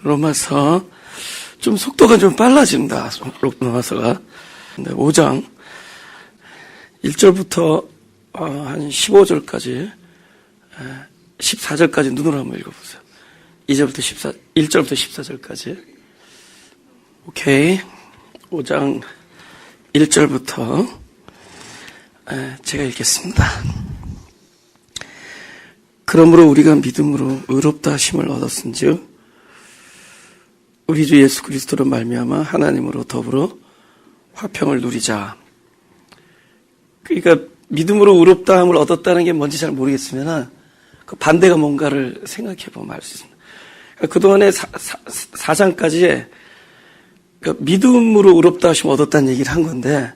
로마서 좀 속도가 좀 빨라진다. 로마서가 5장 1절부터 한 15절까지 14절까지 눈으로 한번 읽어보세요. 1절부터 14절까지. 오케이. 5장 1절부터 제가 읽겠습니다. 그러므로 우리가 믿음으로 의롭다 하심을 얻었은즉 우리 주 예수 그리스도로 말미암아 하나님으로 더불어 화평을 누리자. 그러니까 믿음으로 의롭다함을 얻었다는 게 뭔지 잘 모르겠으면 그 반대가 뭔가를 생각해 보면 알 수 있습니다. 그러니까 그동안에 4장까지 그 믿음으로 의롭다 하심을 얻었다는 얘기를 한 건데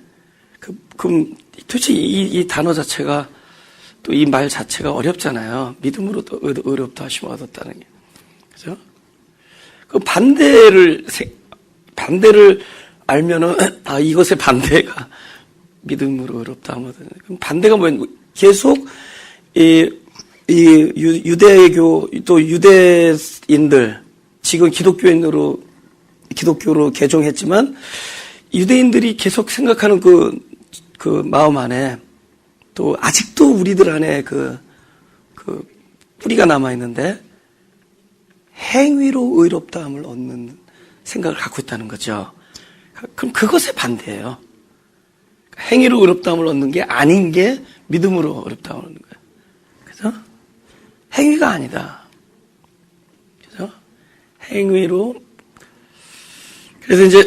그럼 도대체 이 단어 자체가 또 이 말 자체가 어렵잖아요. 믿음으로 의롭다 하심을 얻었다는 게. 그죠? 그 반대를 알면은, 이것의 반대가 믿음으로 의롭다 하면, 그럼 반대가 뭐예요? 계속, 유대교, 또 유대인들, 지금 기독교로 개종했지만, 유대인들이 계속 생각하는 그 마음 안에, 또 아직도 우리들 안에 그 뿌리가 남아있는데, 행위로 의롭다함을 얻는 생각을 갖고 있다는 거죠. 그럼 그것의 반대예요. 행위로 의롭다함을 얻는 게 아닌 게 믿음으로 의롭다함을 얻는 거예요. 그죠? 행위가 아니다. 그죠? 행위로. 그래서 이제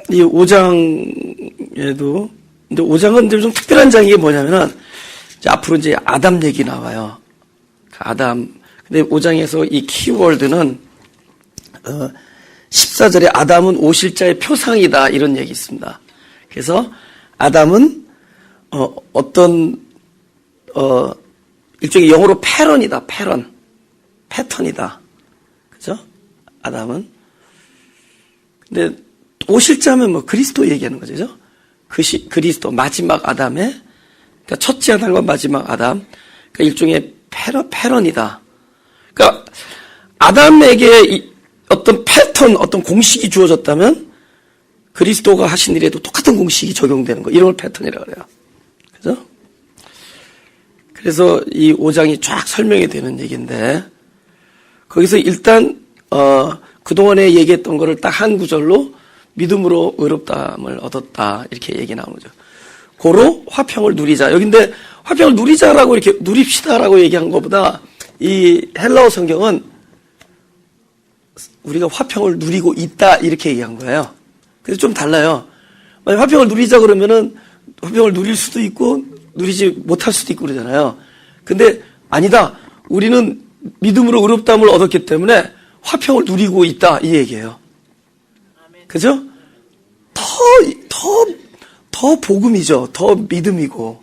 이 5장에도, 근데 5장은 좀 특별한 장이 뭐냐면은, 이제 앞으로 이제 아담 얘기 나와요. 아담. 근데 5장에서 이 키워드는 14절에 아담은 오실자의 표상이다 이런 얘기 있습니다. 그래서 아담은 일종의 영어로 패턴이다. 그죠? 아담은. 근데 오실자면 뭐 그리스도 얘기하는 거죠. 그리스도 마지막 아담의 그러니까 첫째 아담과 마지막 아담. 그러니까 일종의 패턴이다. 그러니까 아담에게 어떤 패턴, 어떤 공식이 주어졌다면 그리스도가 하신 일에도 똑같은 공식이 적용되는 거. 이런 걸 패턴이라고 그래요. 그죠? 그래서 이 5장이 쫙 설명이 되는 얘기인데 거기서 일단 그동안에 얘기했던 거를 딱 한 구절로 믿음으로 의롭다함을 얻었다 이렇게 얘기 나오는 거죠. 고로 화평을 누리자. 여기인데 화평을 누리자라고 이렇게 누립시다라고 얘기한 것보다 이 헬라어 성경은 우리가 화평을 누리고 있다 이렇게 얘기한 거예요. 그래서 좀 달라요. 만약 화평을 누리자 그러면은 화평을 누릴 수도 있고 누리지 못할 수도 있고 그러잖아요. 근데 아니다. 우리는 믿음으로 의롭다함을 얻었기 때문에 화평을 누리고 있다 이 얘기예요. 그죠? 더 복음이죠. 더 믿음이고.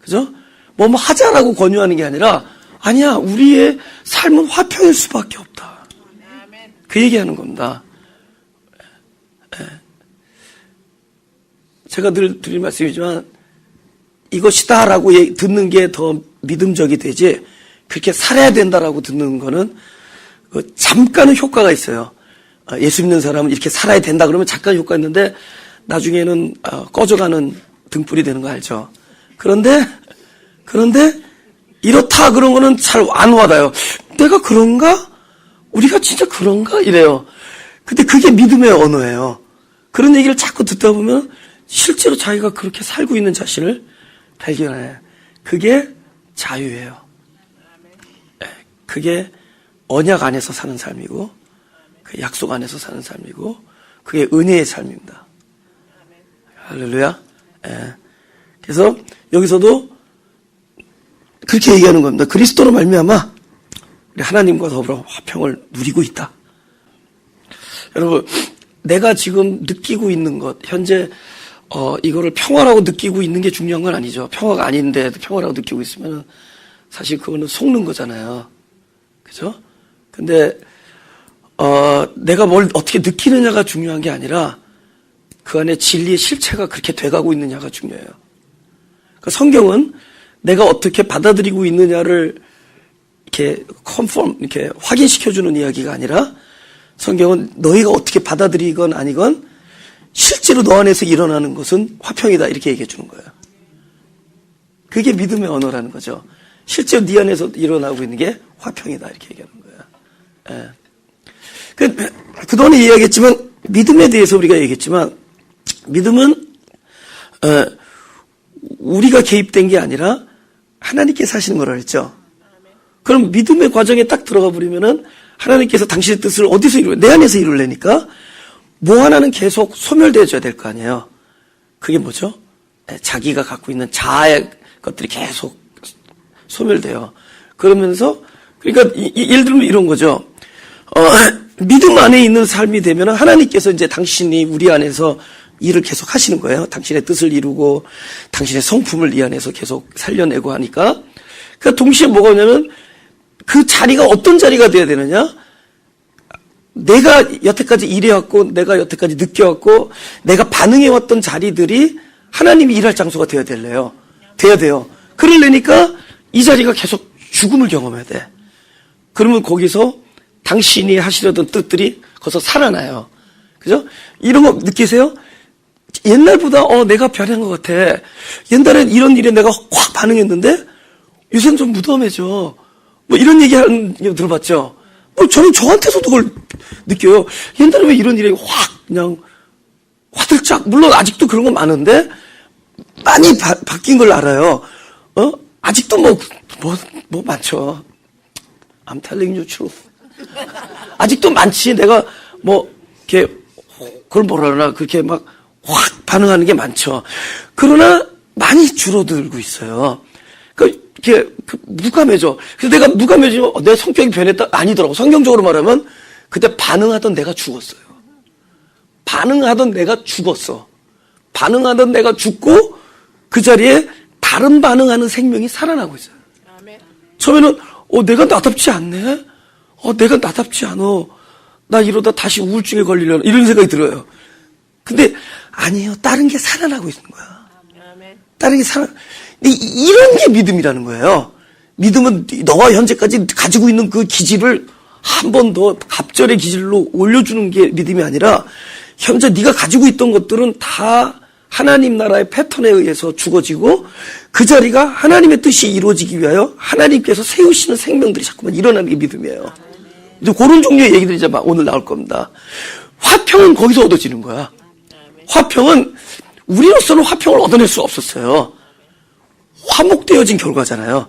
그죠? 뭐 하자라고 권유하는 게 아니라 아니야. 우리의 삶은 화평일 수밖에 없다. 그 얘기하는 겁니다. 제가 늘 드릴 말씀이지만 이것이다라고 듣는 게 더 믿음적이 되지 그렇게 살아야 된다라고 듣는 거는 잠깐은 효과가 있어요. 예수 믿는 사람은 이렇게 살아야 된다 그러면 잠깐 효과가 있는데 나중에는 꺼져가는 등불이 되는 거 알죠? 그런데 이렇다 그런 거는 잘 안 와닿아요. 내가 그런가? 우리가 진짜 그런가? 이래요. 근데 그게 믿음의 언어예요. 그런 얘기를 자꾸 듣다 보면 실제로 자기가 그렇게 살고 있는 자신을 발견해. 그게 자유예요. 그게 언약 안에서 사는 삶이고 그 약속 안에서 사는 삶이고 그게 은혜의 삶입니다. 할렐루야. 그래서 여기서도 그렇게 얘기하는 겁니다. 그리스도로 말미암아 우리 하나님과 더불어 화평을 누리고 있다. 여러분, 내가 지금 느끼고 있는 것, 현재 이거를 평화라고 느끼고 있는 게 중요한 건 아니죠. 평화가 아닌데 평화라고 느끼고 있으면 사실 그거는 속는 거잖아요. 그죠? 근데 내가 뭘 어떻게 느끼느냐가 중요한 게 아니라 그 안에 진리의 실체가 그렇게 돼가고 있느냐가 중요해요. 그러니까 성경은 내가 어떻게 받아들이고 있느냐를 이렇게 이렇게 확인시켜주는 이야기가 아니라 성경은 너희가 어떻게 받아들이건 아니건 실제로 너 안에서 일어나는 것은 화평이다 이렇게 얘기해 주는 거예요. 그게 믿음의 언어라는 거죠. 실제로 네 안에서 일어나고 있는 게 화평이다 이렇게 얘기하는 거예요. 예. 그동안에 이야기했지만 믿음에 대해서 우리가 얘기했지만 믿음은 우리가 개입된 게 아니라 하나님께서 하시는 거라 했죠. 그럼 믿음의 과정에 딱 들어가 버리면은 하나님께서 당신의 뜻을 어디서 내 안에서 이루려니까 뭐 하나는 계속 소멸되어져야 될 거 아니에요. 그게 뭐죠? 자기가 갖고 있는 자아의 것들이 계속 소멸돼요. 그러면서 그러니까 예를 들면 이런 거죠. 믿음 안에 있는 삶이 되면 하나님께서 이제 당신이 우리 안에서 일을 계속 하시는 거예요. 당신의 뜻을 이루고 당신의 성품을 이 안에서 계속 살려내고 하니까. 그러니까 동시에 뭐가 오냐면 그 자리가 어떤 자리가 돼야 되느냐? 내가 여태까지 일해왔고 내가 여태까지 느껴왔고 내가 반응해왔던 자리들이 하나님이 일할 장소가 되어야 될래요. 돼야 돼요. 그러려니까 이 자리가 계속 죽음을 경험해야 돼. 그러면 거기서 당신이 하시려던 뜻들이 거기서 살아나요. 그죠? 이런 거 느끼세요? 옛날보다 내가 변한 것 같아. 옛날엔 이런 일에 내가 확 반응했는데 요새는 좀 무덤해져. 뭐 이런 얘기 하는 거 들어봤죠? 저는 저한테서도 그걸 느껴요. 옛날에 왜 이런 일이 확 그냥 화들짝, 물론 아직도 그런 거 많은데 많이 바뀐 걸 알아요. 아직도 뭐 많죠. I'm telling you truth. 아직도 많지. 내가 이렇게 그걸 뭐라 그러나 그렇게 막 확 반응하는 게 많죠. 그러나 많이 줄어들고 있어요. 이렇게 무감해져. 그래서 내가 무감해지면 내 성격이 변했다? 아니더라고. 성경적으로 말하면 그때 반응하던 내가 죽었어요. 반응하던 내가 죽었어. 반응하던 내가 죽고 그 자리에 다른 반응하는 생명이 살아나고 있어요. 처음에는 내가 나답지 않네? 내가 나답지 않어. 나 이러다 다시 우울증에 걸리려나 이런 생각이 들어요. 근데 아니에요. 다른 게 살아나고 있는 거야. 다른 게 이런 게 믿음이라는 거예요. 믿음은 너가 현재까지 가지고 있는 그 기질을 한 번 더 갑절의 기질로 올려주는 게 믿음이 아니라 현재 네가 가지고 있던 것들은 다 하나님 나라의 패턴에 의해서 죽어지고 그 자리가 하나님의 뜻이 이루어지기 위하여 하나님께서 세우시는 생명들이 자꾸만 일어나는 게 믿음이에요. 이제 그런 종류의 얘기들이 이제 오늘 나올 겁니다. 화평은 거기서 얻어지는 거야. 화평은 우리로서는 화평을 얻어낼 수 없었어요. 화목되어진 결과잖아요.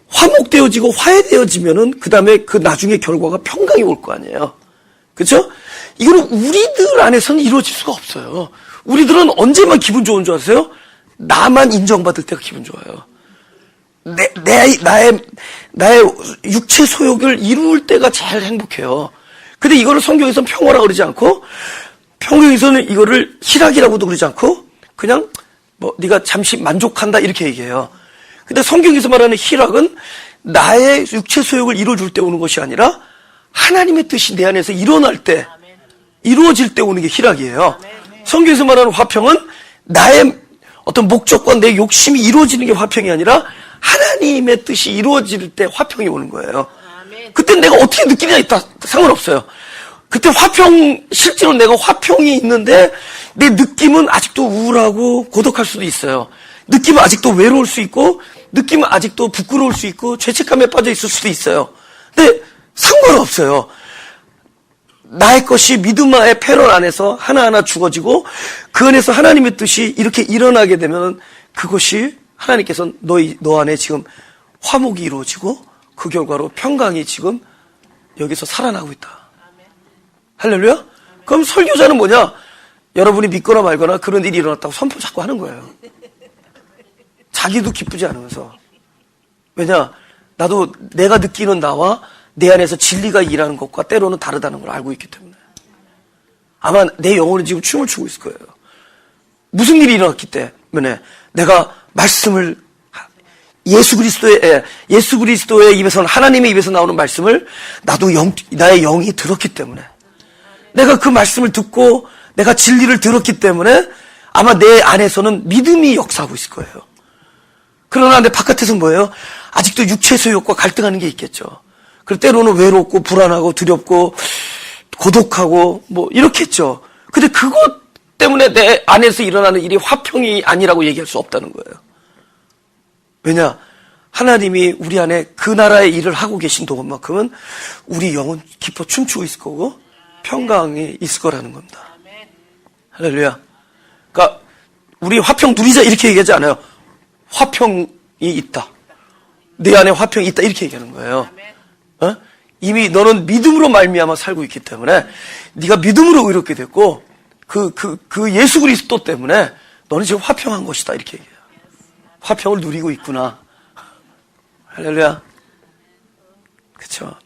화목되어지고 화해되어지면은 그 다음에 그 나중에 결과가 평강이 올 거 아니에요. 그렇죠? 이거는 우리들 안에서는 이루어질 수가 없어요. 우리들은 언제만 기분 좋은 줄 아세요? 나만 인정받을 때가 기분 좋아요. 나의 육체 소욕을 이룰 때가 제일 행복해요. 근데 이거를 성경에서는 평화라고 그러지 않고 성경에서는 이거를 희락이라고도 그러지 않고 그냥 네가 잠시 만족한다 이렇게 얘기해요. 근데 성경에서 말하는 희락은 나의 육체 소욕을 이루어줄 때 오는 것이 아니라 하나님의 뜻이 내 안에서 일어날 때 이루어질 때 오는 게 희락이에요. 성경에서 말하는 화평은 나의 어떤 목적과 내 욕심이 이루어지는 게 화평이 아니라 하나님의 뜻이 이루어질 때 화평이 오는 거예요. 그때 내가 어떻게 느끼느냐 있다 상관없어요. 그때 실제로 내가 화평이 있는데 내 느낌은 아직도 우울하고 고독할 수도 있어요. 느낌은 아직도 외로울 수 있고 느낌은 아직도 부끄러울 수 있고 죄책감에 빠져 있을 수도 있어요. 근데 상관없어요. 나의 것이 믿음의 패런 안에서 하나하나 죽어지고 그 안에서 하나님의 뜻이 이렇게 일어나게 되면 그것이 하나님께서 너 안에 지금 화목이 이루어지고 그 결과로 평강이 지금 여기서 살아나고 있다. 할렐루야? 그럼 설교자는 뭐냐? 여러분이 믿거나 말거나 그런 일이 일어났다고 선포 자꾸 하는 거예요. 자기도 기쁘지 않으면서. 왜냐? 나도 내가 느끼는 나와 내 안에서 진리가 일하는 것과 때로는 다르다는 걸 알고 있기 때문에. 아마 내 영혼은 지금 춤을 추고 있을 거예요. 무슨 일이 일어났기 때문에 내가 말씀을 예수 그리스도의 입에서 하나님의 입에서 나오는 말씀을 나도 나의 영이 들었기 때문에 내가 그 말씀을 듣고 내가 진리를 들었기 때문에 아마 내 안에서는 믿음이 역사하고 있을 거예요. 그러나 내 바깥에서는 뭐예요? 아직도 육체 소욕과 갈등하는 게 있겠죠. 그리고 때로는 외롭고 불안하고 두렵고 고독하고 뭐 이렇겠죠. 근데 그것 때문에 내 안에서 일어나는 일이 화평이 아니라고 얘기할 수 없다는 거예요. 왜냐? 하나님이 우리 안에 그 나라의 일을 하고 계신 동안만큼은 우리 영은 기뻐 춤추고 있을 거고 평강이 있을 거라는 겁니다. 할렐루야. 그러니까 우리 화평 누리자 이렇게 얘기하지 않아요. 화평이 있다. 내 안에 화평이 있다 이렇게 얘기하는 거예요. 어? 이미 너는 믿음으로 말미암아 살고 있기 때문에 네가 믿음으로 의롭게 됐고 그 예수 그리스도 때문에 너는 지금 화평한 것이다 이렇게 얘기해요. 화평을 누리고 있구나. 할렐루야. 그쵸?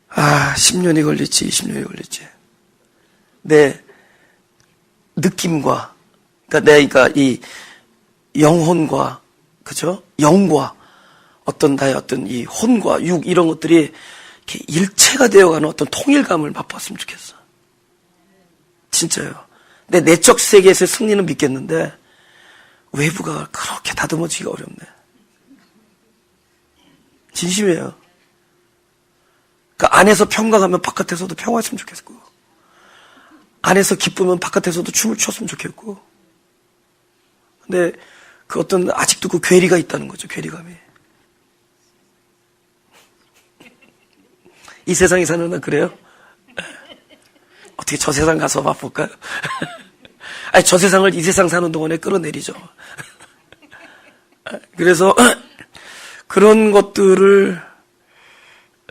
10년이 걸릴지 20년이 걸릴지 내 느낌과 그러니까 이 영혼과 그죠? 영과 어떤 나의 어떤 이 혼과 육 이런 것들이 이렇게 일체가 되어가는 어떤 통일감을 맛봤으면 좋겠어. 진짜요. 내 내적 세계에서의 승리는 믿겠는데 외부가 그렇게 다듬어지기가 어렵네. 진심이에요. 그러니까 안에서 평강하면 바깥에서도 평화했으면 좋겠고 안에서 기쁘면 바깥에서도 춤을 췄으면 좋겠고 근데 그 어떤 아직도 그 괴리가 있다는 거죠. 괴리감이. 이 세상에 사는 나 그래요? 어떻게 저 세상 가서 맛볼까요? 아니 저 세상을 이 세상 사는 동안에 끌어내리죠. 그래서 그런 것들을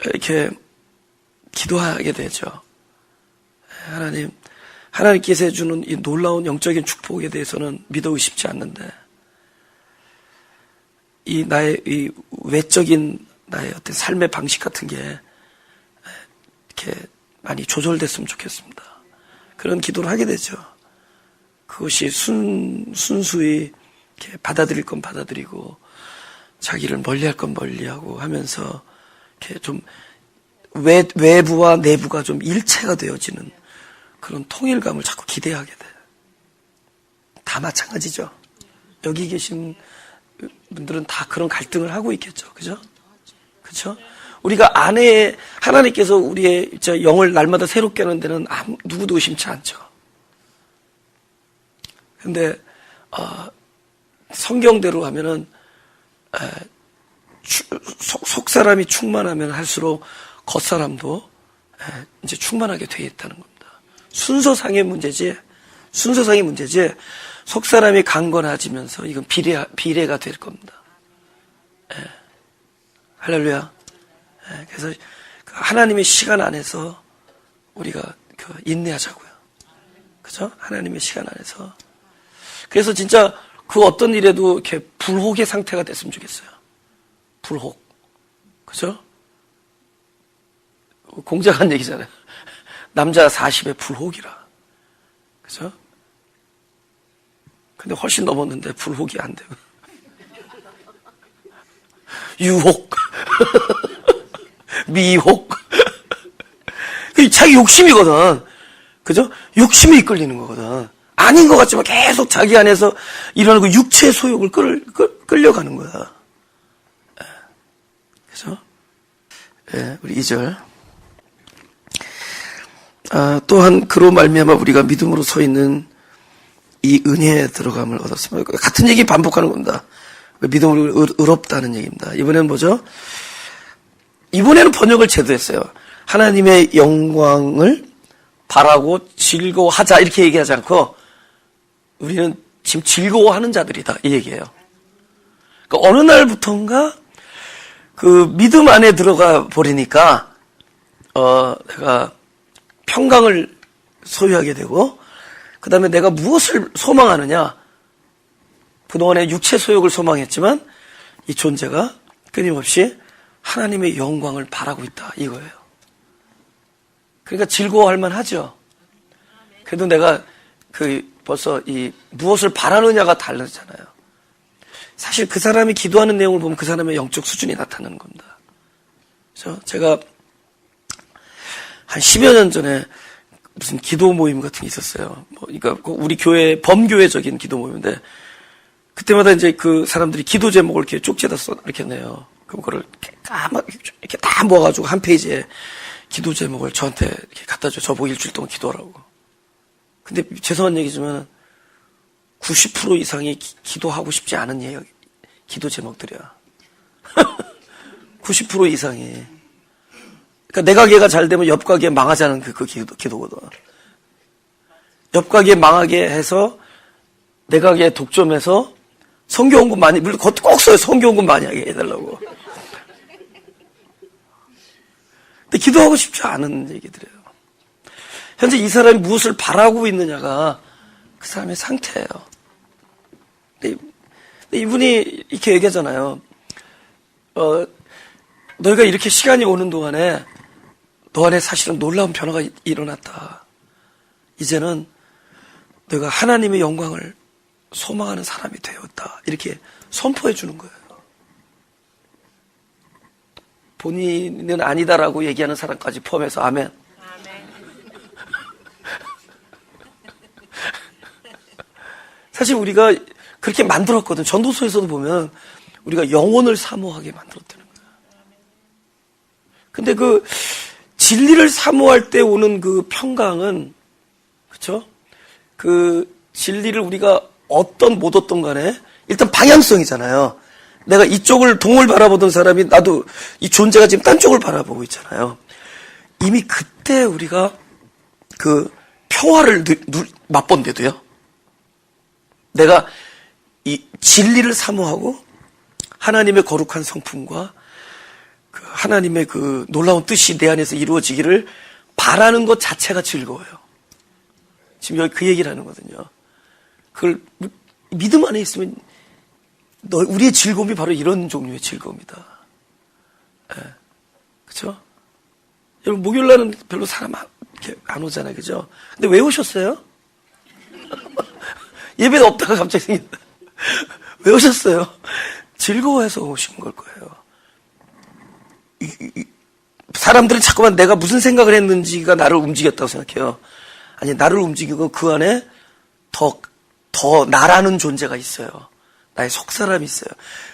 이렇게 기도하게 되죠. 하나님께서 해주는 이 놀라운 영적인 축복에 대해서는 믿어 의심치 않는데 이 나의 이 외적인 나의 어떤 삶의 방식 같은 게 이렇게 많이 조절됐으면 좋겠습니다. 그런 기도를 하게 되죠. 그것이 순수히 이렇게 받아들일 건 받아들이고 자기를 멀리할 건 멀리하고 하면서 이렇게 좀 외부와 내부가 좀 일체가 되어지는 그런 통일감을 자꾸 기대하게 돼. 다 마찬가지죠. 여기 계신 분들은 다 그런 갈등을 하고 있겠죠. 그죠? 그죠? 우리가 안에 하나님께서 우리의 영을 날마다 새롭게 하는 데는 누구도 의심치 않죠. 근데 성경대로 하면은 속사람이 충만하면 할수록 겉사람도 이제 충만하게 되어 있다는 겁니다. 순서상의 문제지 속사람이 강건해지면서 이건 비례가 될 겁니다. 할렐루야. 그래서 하나님의 시간 안에서 우리가 인내하자고요. 그죠? 하나님의 시간 안에서. 그래서 진짜 그 어떤 일에도 이렇게 불혹의 상태가 됐으면 좋겠어요. 불혹. 그죠? 공자한 얘기잖아요. 남자 40에 불혹이라. 그죠? 근데 훨씬 넘었는데 불혹이 안 되고. 유혹. 미혹. 자기 욕심이거든. 그죠? 욕심이 이끌리는 거거든. 아닌 것 같지만 계속 자기 안에서 일어나는 그 육체의 소욕을 끌려가는 거야. 그죠? 우리 2절. 또한 그로 말미암아 우리가 믿음으로 서 있는 이 은혜에 들어감을 얻었습니다. 같은 얘기 반복하는 겁니다. 믿음으로 의롭다는 얘기입니다. 이번에는 뭐죠? 이번에는 번역을 제대로 했어요. 하나님의 영광을 바라고 즐거워하자 이렇게 얘기하지 않고 우리는 지금 즐거워하는 자들이다 이 얘기예요. 그러니까 어느 날부터인가 그 믿음 안에 들어가 버리니까 내가 평강을 소유하게 되고 그 다음에 내가 무엇을 소망하느냐 그동안에 육체 소욕을 소망했지만 이 존재가 끊임없이 하나님의 영광을 바라고 있다 이거예요. 그러니까 즐거워할 만하죠. 그래도 내가 벌써 이 무엇을 바라느냐가 다르잖아요. 사실 그 사람이 기도하는 내용을 보면 그 사람의 영적 수준이 나타나는 겁니다. 그래서 제가 한 10여 년 전에 무슨 기도 모임 같은 게 있었어요. 그러니까 우리 교회 범교회적인 기도 모임인데 그때마다 이제 그 사람들이 기도 제목을 이렇게 쪽지에다 써 이렇게 내요. 그럼 그걸 이렇게 다 모아가지고 한 페이지에 기도 제목을 저한테 이렇게 갖다 줘. 저보고 일주일 동안 기도하라고. 근데 죄송한 얘기지만 90% 이상이 기도하고 싶지 않은 기도 제목들이야. 90% 이상이. 그러니까 내 가게가 잘 되면 옆 가게 망하자는 그 기도거든. 옆 가게 망하게 해서 내 가게 독점해서 성교원금 많이, 물론 그것도 꼭 써요. 성교원금 많이 하게 해달라고. 근데 기도하고 싶지 않은 얘기들이에요. 현재 이 사람이 무엇을 바라고 있느냐가 그 사람의 상태예요. 근데 이분이 이렇게 얘기하잖아요. 너희가 이렇게 시간이 오는 동안에 너 안에 사실은 놀라운 변화가 일어났다. 이제는 너희가 하나님의 영광을 소망하는 사람이 되었다. 이렇게 선포해 주는 거예요. 본인은 아니다라고 얘기하는 사람까지 포함해서 아멘. 사실 우리가 그렇게 만들었거든. 전도서에서도 보면 우리가 영혼을 사모하게 만들었다는 거야. 근데 그 진리를 사모할 때 오는 그 평강은, 그쵸? 그 진리를 우리가 못 얻던 간에 일단 방향성이잖아요. 내가 이쪽을 동을 바라보던 사람이 나도 이 존재가 지금 딴 쪽을 바라보고 있잖아요. 이미 그때 우리가 그 평화를 맛본데도요. 내가 이 진리를 사모하고 하나님의 거룩한 성품과 그 하나님의 그 놀라운 뜻이 내 안에서 이루어지기를 바라는 것 자체가 즐거워요. 지금 여기 그 얘기를 하는 거거든요. 그걸 믿음 안에 있으면 우리의 즐거움이 바로 이런 종류의 즐거움이다. 네. 그쵸? 여러분, 목요일 날은 별로 사람 이렇게 안 오잖아요. 그죠? 근데 왜 오셨어요? 예배도 없다가 갑자기 생긴다. 왜 오셨어요? 즐거워해서 오신 걸 거예요. 사람들은 자꾸만 내가 무슨 생각을 했는지가 나를 움직였다고 생각해요. 아니, 나를 움직이고 그 안에 더 나라는 존재가 있어요. 나의 속사람이 있어요.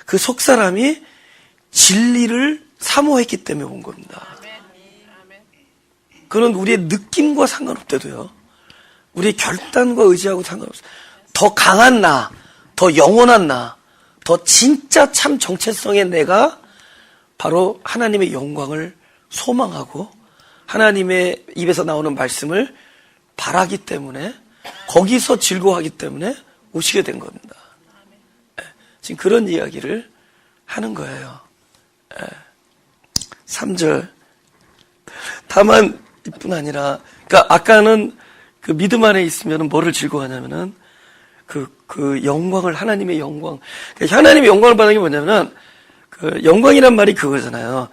그 속사람이 진리를 사모했기 때문에 온 겁니다. 그건 우리의 느낌과 상관없대도요. 우리의 결단과 의지하고 상관없어요. 더 강한 나, 더 영원한 나, 더 진짜 참 정체성의 내가 바로 하나님의 영광을 소망하고 하나님의 입에서 나오는 말씀을 바라기 때문에 거기서 즐거워하기 때문에 오시게 된 겁니다. 지금 그런 이야기를 하는 거예요. 3절. 다만 이뿐 아니라, 그러니까 아까는 그 믿음 안에 있으면 뭐를 즐거워하냐면은 그 영광을, 하나님의 영광. 하나님의 영광을 받는 게 뭐냐면은 그 영광이란 말이 그거잖아요.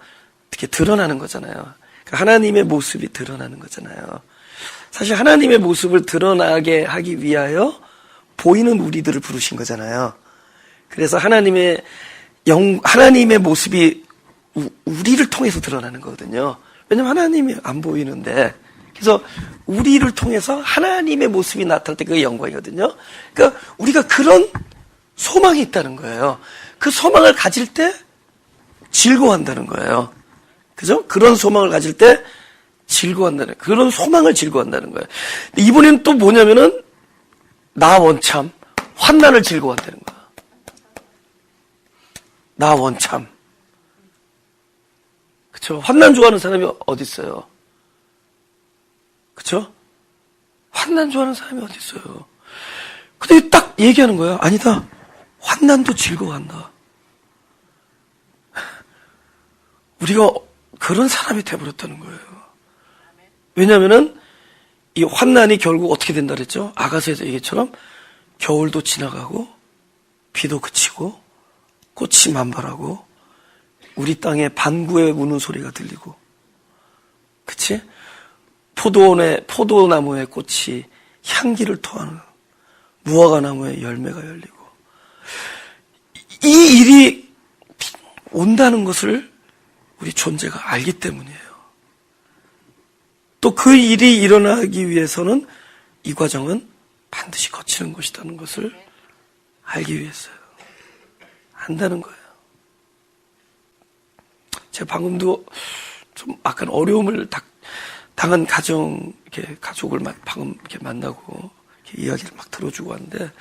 이렇게 드러나는 거잖아요. 그러니까 하나님의 모습이 드러나는 거잖아요. 사실 하나님의 모습을 드러나게 하기 위하여 보이는 우리들을 부르신 거잖아요. 그래서 하나님의 모습이 우리를 통해서 드러나는 거거든요. 왜냐면 하나님이 안 보이는데. 그래서 우리를 통해서 하나님의 모습이 나타날 때 그게 영광이거든요. 그러니까 우리가 그런 소망이 있다는 거예요. 그 소망을 가질 때 즐거워한다는 거예요. 그죠? 그런 소망을 가질 때 즐거워한다는, 그런 소망을 즐거워한다는 거예요. 이번에는 또 뭐냐면은 나 원참, 환난을 즐거워한다는 거야. 나 원참. 그쵸? 환난 좋아하는 사람이 어디 있어요? 그쵸? 환난 좋아하는 사람이 어디 있어요? 근데 딱 얘기하는 거야. 아니다. 환난도 즐거워한다. 우리가 그런 사람이 돼버렸다는 거예요. 왜냐면은 이 환난이 결국 어떻게 된다 그랬죠? 아가서에서 얘기처럼 겨울도 지나가고 비도 그치고 꽃이 만발하고 우리 땅에 반구에 우는 소리가 들리고, 그치? 포도나무의 꽃이 향기를 토하는, 무화과나무의 열매가 열리고, 이 일이 온다는 것을 우리 존재가 알기 때문이에요. 또 그 일이 일어나기 위해서는 이 과정은 반드시 거치는 것이라는 것을 알기 위해서요. 안다는 거예요. 제가 방금도 좀 약간 어려움을 당한 가정, 이렇게 가족을 방금 이렇게 만나고 이렇게 이야기를 막 들어주고 하는데,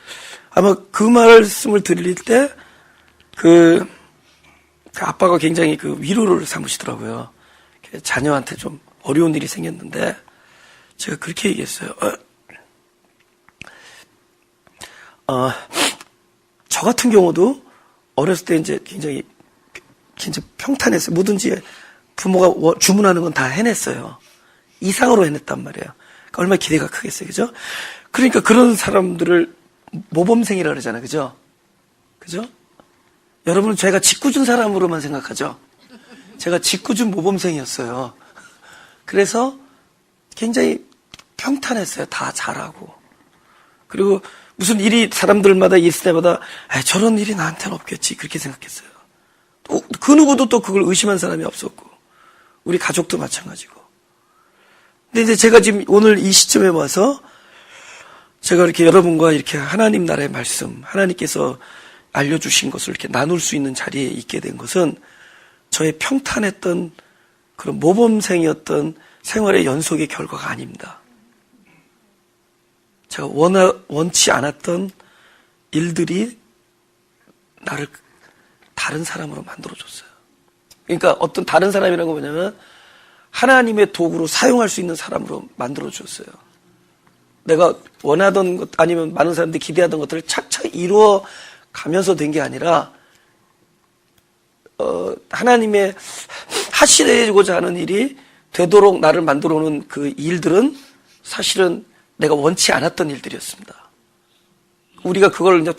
아마 그 말씀을 드릴 때 그 아빠가 굉장히 그 위로를 삼으시더라고요. 자녀한테 좀 어려운 일이 생겼는데 제가 그렇게 얘기했어요. 저 같은 경우도 어렸을 때 이제 굉장히 평탄했어요. 뭐든지 부모가 주문하는 건 다 해냈어요. 이상으로 해냈단 말이에요. 그러니까 얼마나 기대가 크겠어요. 그죠? 그러니까 그런 사람들을 모범생이라 그러잖아요. 그죠? 그죠? 여러분은 제가 짓궂은 사람으로만 생각하죠? 제가 짓궂은 모범생이었어요. 그래서 굉장히 평탄했어요. 다 잘하고. 그리고 무슨 일이 사람들마다 있을 때마다 저런 일이 나한테는 없겠지 그렇게 생각했어요. 또 그 누구도 또 그걸 의심한 사람이 없었고 우리 가족도 마찬가지고. 근데 이제 제가 지금 오늘 이 시점에 와서 제가 이렇게 여러분과 이렇게 하나님 나라의 말씀, 하나님께서 알려주신 것을 이렇게 나눌 수 있는 자리에 있게 된 것은 저의 평탄했던 그런 모범생이었던 생활의 연속의 결과가 아닙니다. 제가 원치 않았던 일들이 나를 다른 사람으로 만들어줬어요. 그러니까 어떤 다른 사람이라는 건 뭐냐면 하나님의 도구로 사용할 수 있는 사람으로 만들어줬어요. 내가 원하던 것 아니면 많은 사람들이 기대하던 것들을 착착 이루어 가면서 된 게 아니라 하나님의 하시고자 하는 일이 되도록 나를 만들어 오는 그 일들은 사실은 내가 원치 않았던 일들이었습니다. 우리가 그걸 이제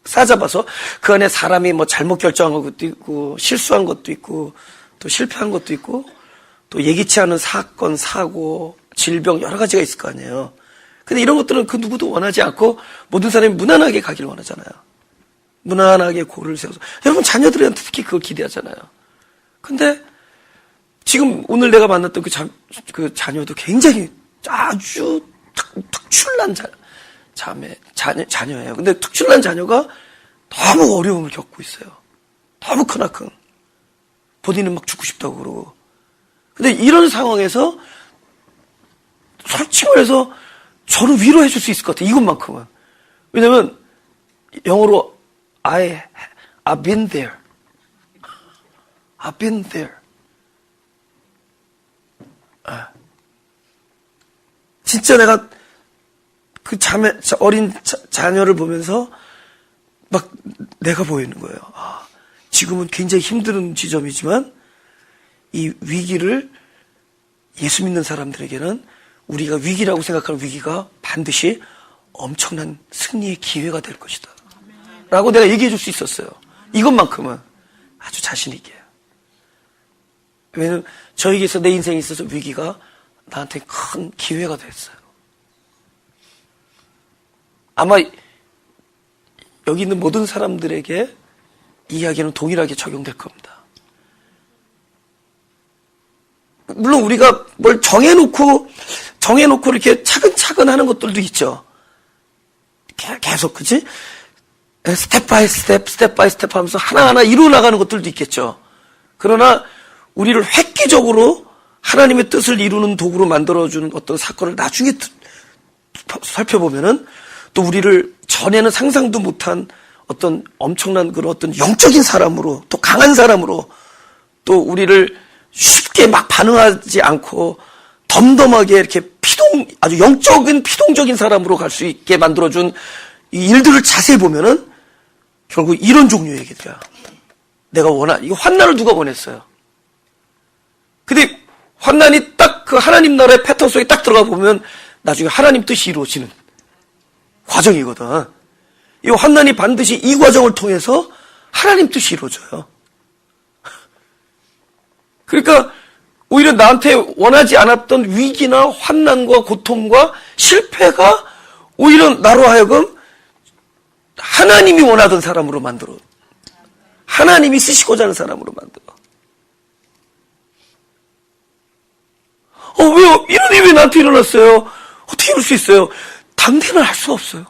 싸잡아서 그 안에 사람이 뭐 잘못 결정한 것도 있고 실수한 것도 있고 또 실패한 것도 있고 또 예기치 않은 사건, 사고, 질병 여러 가지가 있을 거 아니에요. 근데 이런 것들은 그 누구도 원하지 않고 모든 사람이 무난하게 가기를 원하잖아요. 무난하게 고를 세워서. 여러분 자녀들한테 특히 그걸 기대하잖아요. 근데 지금 오늘 내가 만났던 그 자녀도 굉장히 아주 특출난 자녀예요. 근데 특출난 자녀가 너무 어려움을 겪고 있어요. 너무 크나큰. 본인은 막 죽고 싶다고 그러고. 근데 이런 상황에서 솔직히 말해서 저를 위로해 줄 수 있을 것 같아요. 이것만큼은. 왜냐면 영어로 I've been there. I've been there. 진짜 내가 그 어린 자녀를 보면서 막 내가 보이는 거예요. 지금은 굉장히 힘든 지점이지만 이 위기를 예수 믿는 사람들에게는 우리가 위기라고 생각하는 위기가 반드시 엄청난 승리의 기회가 될 것이다. 라고 내가 얘기해 줄 수 있었어요. 이것만큼은 아주 자신 있게. 왜냐면 저에게서 내 인생에 있어서 위기가 나한테 큰 기회가 됐어요. 아마 여기 있는 모든 사람들에게 이 이야기는 동일하게 적용될 겁니다. 물론 우리가 뭘 정해놓고 이렇게 차근차근 하는 것들도 있죠. 계속, 그치? 스텝 바이 스텝 하면서 하나하나 이루어 나가는 것들도 있겠죠. 그러나 우리를 획기적으로 하나님의 뜻을 이루는 도구로 만들어주는 어떤 사건을 나중에 살펴보면은 또 우리를 전에는 상상도 못한 어떤 엄청난 그런 어떤 영적인 사람으로 또 강한 사람으로 또 우리를 쉽게 막 반응하지 않고 덤덤하게 이렇게 아주 영적인 피동적인 사람으로 갈 수 있게 만들어준 이 일들을 자세히 보면은 결국 이런 종류의 얘기들이야. 내가 이거 환난을 누가 원했어요? 근데 환난이 딱 그 하나님 나라의 패턴 속에 딱 들어가 보면 나중에 하나님 뜻이 이루어지는 과정이거든. 이 환난이 반드시 이 과정을 통해서 하나님 뜻이 이루어져요. 그러니까 오히려 나한테 원하지 않았던 위기나 환난과 고통과 실패가 오히려 나로 하여금 하나님이 원하던 사람으로 만들어. 하나님이 쓰시고자 하는 사람으로 만들어. 왜요? 이런 일이 왜 나한테 일어났어요? 어떻게 이럴 수 있어요? 당대는 알 수가 없어요.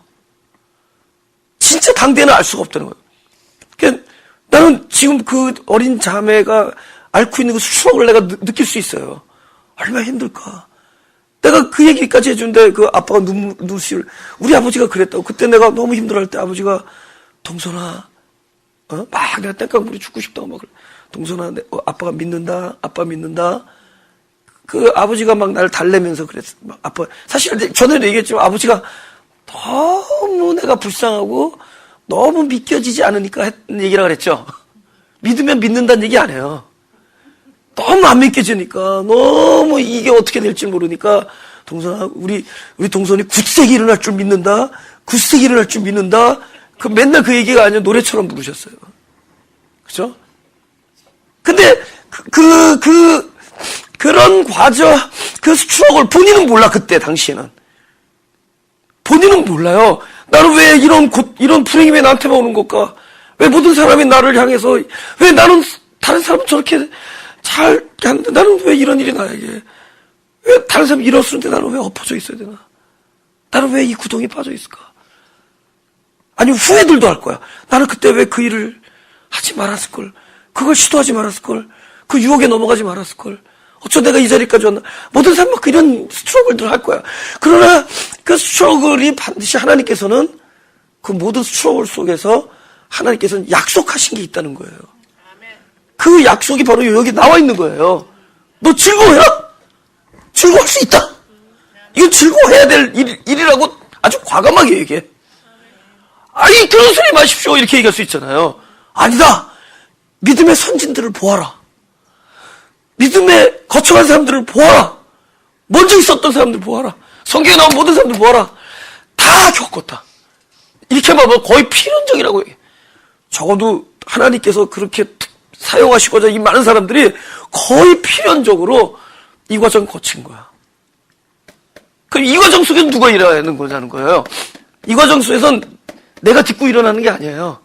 진짜 당대는 알 수가 없다는 거예요. 그러니까 나는 지금 그 어린 자매가 앓고 있는 그 수억을 내가 느낄 수 있어요. 얼마나 힘들까. 내가 그 얘기까지 해준데 그 아빠가 눈시울 우리 아버지가 그랬다고. 그때 내가 너무 힘들어할 때 아버지가 동선아 막 내가 땡깡부리 죽고 싶다고 막 그래. 동선아 아빠가 믿는다. 아빠 믿는다. 그 아버지가 막 나를 달래면서 그랬어. 막 아빠 사실 전에도 얘기했지만 아버지가 너무 내가 불쌍하고 너무 믿겨지지 않으니까 했던 얘기라 그랬죠. 믿으면 믿는다는 얘기 안 해요. 너무 안 믿겨지니까 너무 이게 어떻게 될지 모르니까 동선아 우리 동선이 굳세게 일어날 줄 믿는다. 굳세게 일어날 줄 믿는다. 그 맨날 그 얘기가 아니라 노래처럼 부르셨어요. 그죠? 근데 그런 과정, 그 스트럭을 본인은 몰라, 그때, 당시에는. 본인은 몰라요. 나는 왜 이런 불행이 왜 나한테만 오는 걸까? 왜 모든 사람이 나를 향해서, 왜 나는 다른 사람은 저렇게 잘 하는데 나는 왜 이런 일이 나에게? 왜 다른 사람이 일어서는데 나는 왜 엎어져 있어야 되나? 나는 왜 이 구덩이에 빠져 있을까? 아니, 후회들도 할 거야. 나는 그때 왜 그 일을 하지 말았을걸? 그걸 시도하지 말았을걸? 그 유혹에 넘어가지 말았을걸? 어쩌 내가 이 자리까지 왔나? 모든 사람 막 이런 스트러글들을 할 거야. 그러나 그 스트러글이 반드시 하나님께서는 그 모든 스트러글 속에서 하나님께서는 약속하신 게 있다는 거예요. 그 약속이 바로 여기 나와 있는 거예요. 너 즐거워해라? 즐거워할 수 있다. 이건 즐거워해야 될 일이라고 아주 과감하게 얘기해. 아니, 그런 소리 마십시오. 이렇게 얘기할 수 있잖아요. 아니다. 믿음의 선진들을 보아라. 믿음에 거쳐간 사람들을 보아라. 먼저 있었던 사람들 보아라. 성경에 나온 모든 사람들 보아라. 다 겪었다. 이렇게 말하면 거의 필연적이라고 얘기해. 적어도 하나님께서 그렇게 사용하시고자 이 많은 사람들이 거의 필연적으로 이 과정을 거친 거야. 그럼 이 과정 속에서 누가 일어나는 거냐는 거예요. 이 과정 속에서는 내가 딛고 일어나는 게 아니에요.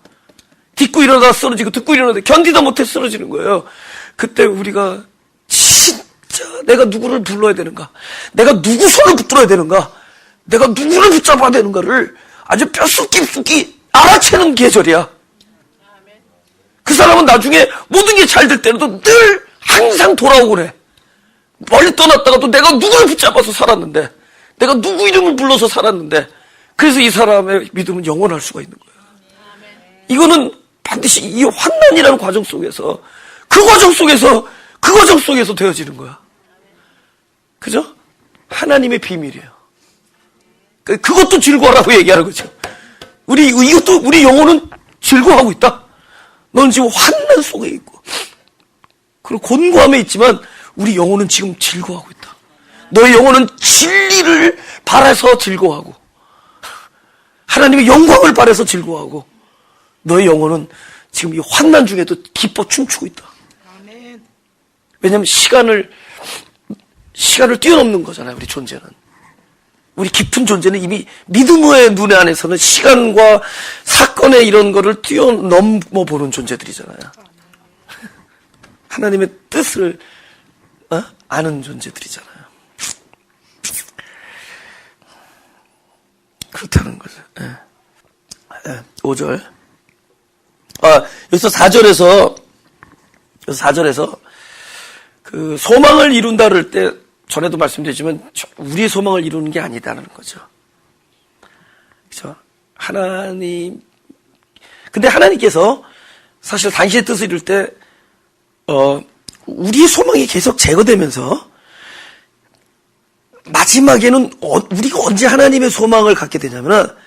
딛고 일어나다 쓰러지고 딛고 일어나다 견디다 못해 쓰러지는 거예요. 그때 우리가 진짜 내가 누구를 불러야 되는가, 내가 누구 손을 붙들어야 되는가, 내가 누구를 붙잡아야 되는가를 아주 뼛속깊이 알아채는 계절이야. 그 사람은 나중에 모든 게 잘 될 때도 늘 항상 돌아오고 그래. 멀리 떠났다가도 내가 누구를 붙잡아서 살았는데, 내가 누구 이름을 불러서 살았는데, 그래서 이 사람의 믿음은 영원할 수가 있는 거야. 이거는 반드시 이 환난이라는 과정 속에서, 그 과정 속에서 되어지는 거야. 그죠? 하나님의 비밀이에요. 그것도 즐거워라고 얘기하는 거죠. 이것도 우리 영혼은 즐거워하고 있다. 넌 지금 환난 속에 있고, 그리고 곤고함에 있지만, 우리 영혼은 지금 즐거워하고 있다. 너의 영혼은 진리를 바라서 즐거워하고, 하나님의 영광을 바라서 즐거워하고, 너의 영혼은 지금 이 환난 중에도 기뻐 춤추고 있다. 왜냐하면 시간을 뛰어넘는 거잖아요, 우리 존재는. 우리 깊은 존재는 이미 믿음의 눈 안에서는 시간과 사건의 이런 거를 뛰어넘어 보는 존재들이잖아요. 하나님의 뜻을 아는 존재들이잖아요. 그렇다는 거죠. 5절. 여기서 4절에서 그 소망을 이룬다 그럴 때 전에도 말씀드렸지만 우리의 소망을 이루는 게 아니다라는 거죠. 그렇죠? 근데 하나님께서 사실 당신의 뜻을 이룰 때 우리의 소망이 계속 제거되면서 마지막에는 우리가 언제 하나님의 소망을 갖게 되냐면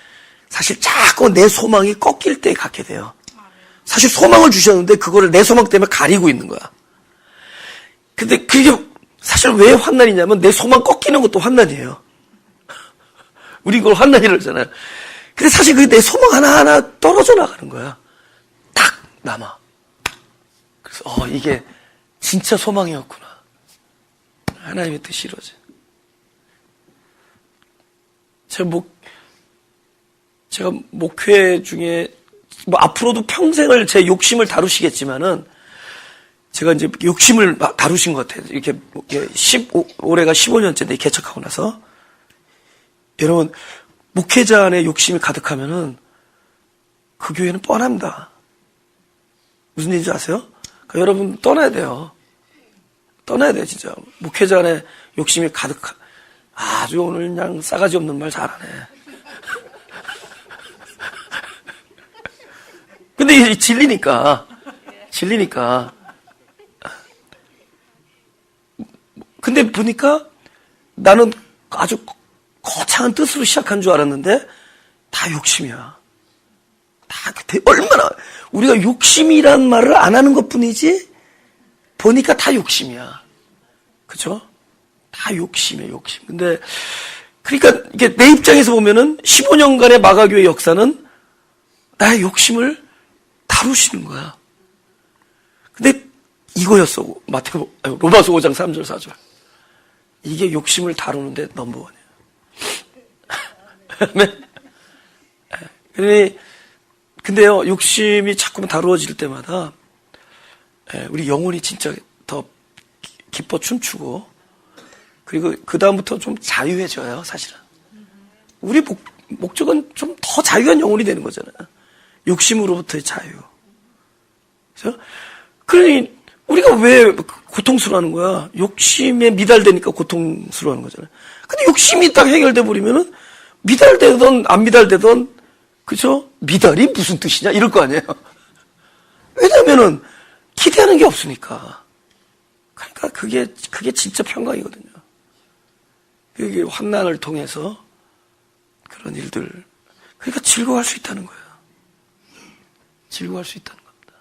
사실 자꾸 내 소망이 꺾일 때 갖게 돼요. 사실 소망을 주셨는데 그거를 내 소망 때문에 가리고 있는 거야. 근데 그게 사실 왜 환난이냐면 내 소망 꺾이는 것도 환난이에요. 우리 그걸 환난이라고 하잖아요. 근데 사실 그게 내 소망 하나하나 떨어져 나가는 거야. 딱 남아. 그래서 이게 진짜 소망이었구나. 하나님의 뜻이 이루어져. 제가 목회 중에 앞으로도 평생을 제 욕심을 다루시겠지만은 제가 이제 욕심을 다루신 것 같아요. 이렇게 올해가 15년째인데 개척하고 나서 여러분 목회자 안에 욕심이 가득하면은 그 교회는 뻔합니다. 무슨 얘기인지 아세요? 그러니까 여러분 떠나야 돼요. 떠나야 돼, 진짜. 목회자 안에 욕심이 가득한. 아주 오늘 그냥 싸가지 없는 말 잘하네. 근데 이제 진리니까. 근데 보니까 나는 아주 거창한 뜻으로 시작한 줄 알았는데 다 욕심이야. 다 얼마나 우리가 욕심이란 말을 안 하는 것뿐이지 보니까 다 욕심이야. 그죠? 다 욕심이야, 욕심. 근데 그러니까 이게 내 입장에서 보면은 15년간의 마가교회 역사는 나의 욕심을 다루시는 거야. 근데 이거였어. 로마서 5장 3절 4절. 이게 욕심을 다루는데 넘버원이에요. 근데요, 욕심이 자꾸만 다루어질 때마다 우리 영혼이 진짜 더 기뻐 춤추고, 그리고 그 다음부터 좀 자유해져요, 사실은. 우리 목적은 좀 더 자유한 영혼이 되는 거잖아요. 욕심으로부터의 자유. 그래서 그러니 우리가 왜 고통스러워하는 거야? 욕심에 미달되니까 고통스러워하는 거잖아요. 근데 욕심이 딱 해결돼 버리면은 미달되던 안 미달되던, 그죠? 미달이 무슨 뜻이냐 이럴 거 아니에요. 왜냐면은 기대하는 게 없으니까. 그러니까 그게 진짜 평강이거든요. 그게 환난을 통해서 그런 일들, 그러니까 즐거워할 수 있다는 거예요. 즐거워할 수 있다는 겁니다.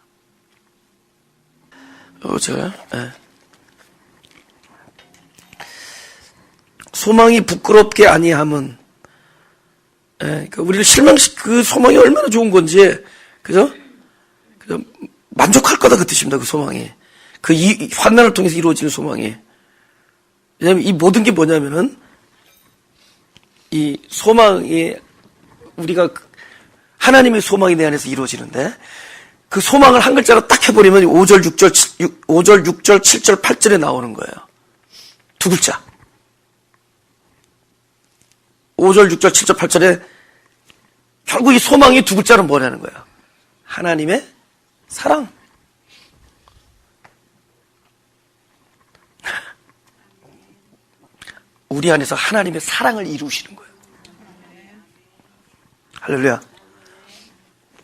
소망이 부끄럽게 아니함은, 그러니까 우리를 그 소망이 얼마나 좋은 건지, 그죠? 만족할 거다 그 뜻입니다. 그 소망이, 이 환난을 통해서 이루어지는 소망이. 왜냐하면 이 모든 게 뭐냐면은 이 소망이 우리가 하나님의 소망이 내 안에서 이루어지는데, 그 소망을 한 글자로 딱 해버리면 5절, 6절, 7절, 8절에 나오는 거예요. 두 글자. 5절, 6절, 7절, 8절에 결국 이 소망이 두 글자는 뭐냐는 거예요. 하나님의 사랑. 우리 안에서 하나님의 사랑을 이루시는 거예요. 할렐루야.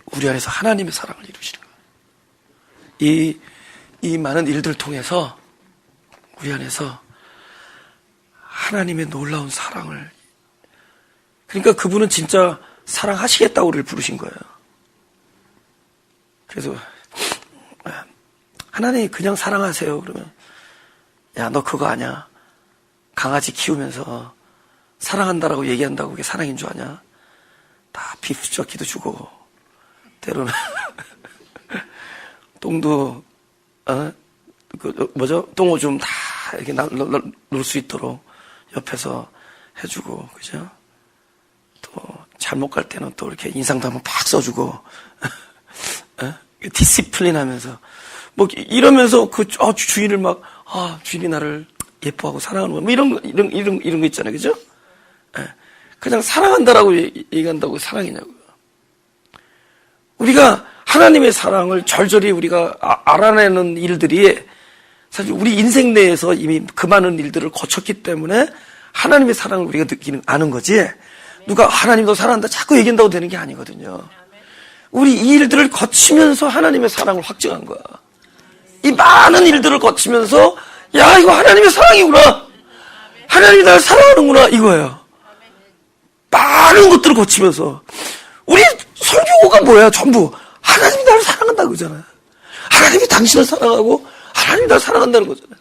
우리 안에서 하나님의 사랑을 이루시는 거예요. 이 많은 일들을 통해서 우리 안에서 하나님의 놀라운 사랑을, 그러니까 그분은 진짜 사랑하시겠다고 우리를 부르신 거예요. 그래서 하나님 그냥 사랑하세요. 그러면 야, 너 그거 아냐? 강아지 키우면서 사랑한다라고 얘기한다고 그게 사랑인 줄 아냐? 다 비프젓기도 주고, 때로는 똥도 똥오줌 다 이렇게 놀 수 있도록 옆에서 해주고, 그죠? 또 잘못 갈 때는 또 이렇게 인상도 한번 팍 써주고, 디시플린하면서 뭐 이러면서 주인을 막 주인이 나를 예뻐하고 사랑하는 거, 뭐 이런 거 있잖아요, 그죠? 그냥 사랑한다라고 얘기한다고 사랑이냐고요. 우리가 하나님의 사랑을 절절히 우리가 알아내는 일들이 사실 우리 인생 내에서 이미 그 많은 일들을 거쳤기 때문에 하나님의 사랑을 우리가 아는 거지, 누가 하나님도 사랑한다 자꾸 얘기한다고 되는 게 아니거든요. 우리 이 일들을 거치면서 하나님의 사랑을 확증한 거야. 이 많은 일들을 거치면서 야, 이거 하나님의 사랑이구나, 하나님이 나를 사랑하는구나, 이거예요. 많은 것들을 거치면서 우리 설교가 뭐야? 전부 하나님이 나를 사랑한다고 그러잖아요. 하나님이 당신을 사랑하고 하나님이 나를 사랑한다는 거잖아요.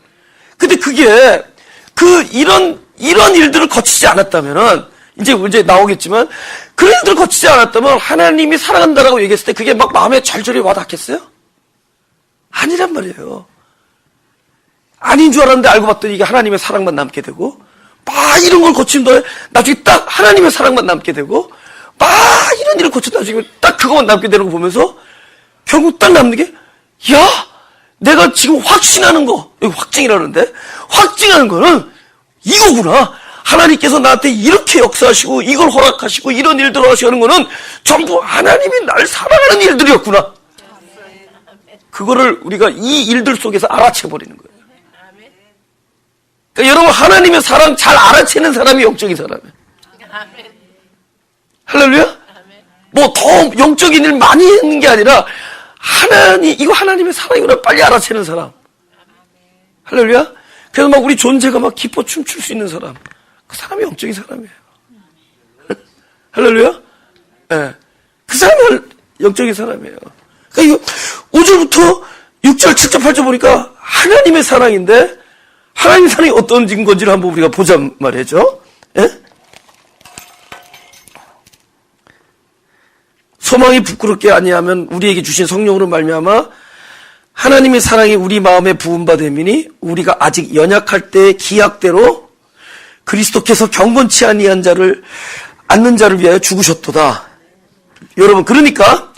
근데 그게 이런 일들을 거치지 않았다면은, 이제 나오겠지만, 그런 일들을 거치지 않았다면 하나님이 사랑한다라고 얘기했을 때 그게 막 마음에 절절히 와닿겠어요? 아니란 말이에요. 아닌 줄 알았는데 알고 봤더니 이게 하나님의 사랑만 남게 되고, 막 이런 걸 거친 다음에 나중에 딱 하나님의 사랑만 남게 되고, 막 이런 일을 거쳤다 나중에 딱 그것만 남게 되는 거 보면서 결국 딱 남는 게, 야, 내가 지금 확신하는 거, 여기 확증이라는데, 확증하는 거는 이거구나. 하나님께서 나한테 이렇게 역사하시고 이걸 허락하시고 이런 일들을 하시는 거는 전부 하나님이 날 사랑하는 일들이었구나. 그거를 우리가 이 일들 속에서 알아채버리는 거예요. 그러니까 여러분, 하나님의 사랑 잘 알아채는 사람이 영적인 사람이에요. 할렐루야? 뭐 더 영적인 일 많이 했는 게 아니라 이거 하나님의 사랑이구나 빨리 알아채는 사람. 할렐루야? 그래서 막 우리 존재가 막 기뻐 춤출 수 있는 사람. 그 사람이 영적인 사람이에요. 할렐루야? 네. 그 사람이 영적인 사람이에요. 그러니까 이거 5절부터 6절, 7절, 8절 보니까 하나님의 사랑인데 하나님의 사랑이 어떤 건지를 한번 우리가 보자 말이죠. 예? 소망이 부끄럽게 아니하면 우리에게 주신 성령으로 말미암아 하나님의 사랑이 우리 마음에 부음받음이니 우리가 아직 연약할 때 기약대로 그리스도께서 경건치 아니한 자를 않는 자를 위하여 죽으셨도다. 여러분, 그러니까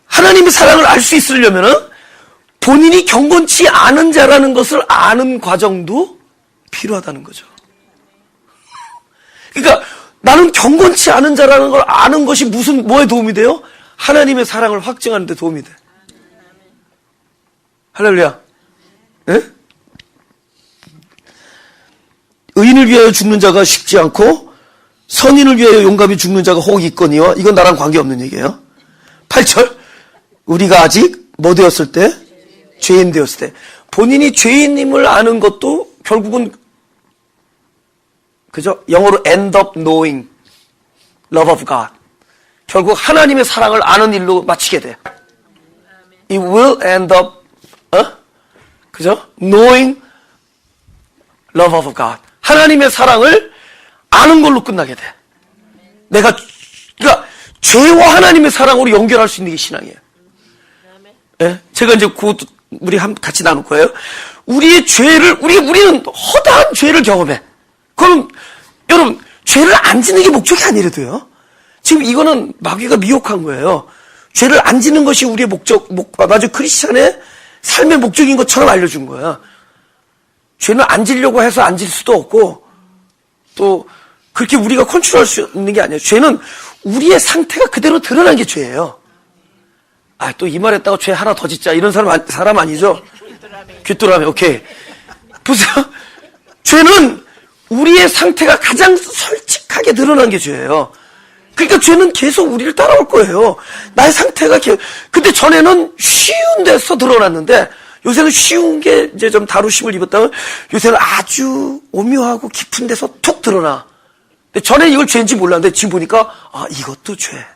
하나님의 사랑을 알 수 있으려면은 본인이 경건치 않은 자라는 것을 아는 과정도 필요하다는 거죠. 그러니까 나는 경건치 않은 자라는 걸 아는 것이 뭐에 도움이 돼요? 하나님의 사랑을 확증하는 데 도움이 돼. 할렐루야. 예? 의인을 위하여 죽는 자가 쉽지 않고 선인을 위하여 용감히 죽는 자가 혹 있거니와, 이건 나랑 관계없는 얘기예요. 8절. 우리가 아직 뭐 되었을 때? 죄인 되었을 때. 본인이 죄인임을 아는 것도 결국은 그죠? 영어로 end up knowing love of God. 결국 하나님의 사랑을 아는 일로 마치게 돼. It will end up, 그죠? knowing love of God. 하나님의 사랑을 아는 걸로 끝나게 돼. 그러니까 죄와 하나님의 사랑으로 연결할 수 있는 게 신앙이에요. 예? 제가 이제 우리 같이 나눌 거예요. 우리의 죄를, 우리는 허다한 죄를 경험해. 그럼, 여러분, 죄를 안 짓는 게 목적이 아니래도요. 지금 이거는 마귀가 미혹한 거예요. 죄를 안 짓는 것이 우리의 맞아, 크리스찬의 삶의 목적인 것처럼 알려준 거야. 죄는 안 지려고 해서 안 질 수도 없고, 또, 그렇게 우리가 컨트롤할 수 있는 게 아니에요. 죄는 우리의 상태가 그대로 드러난 게 죄예요. 또 이 말 했다고 죄 하나 더 짓자. 이런 사람 아니죠? 귀뚜라미, 오케이. 보세요. 죄는 우리의 상태가 가장 솔직하게 드러난 게 죄예요. 그러니까 죄는 계속 우리를 따라올 거예요. 나의 상태가 근데 전에는 쉬운 데서 드러났는데, 요새는 쉬운 게 이제 좀 다루심을 입었다면, 요새는 아주 오묘하고 깊은 데서 툭 드러나. 근데 전에 이걸 죄인지 몰랐는데, 지금 보니까, 이것도 죄.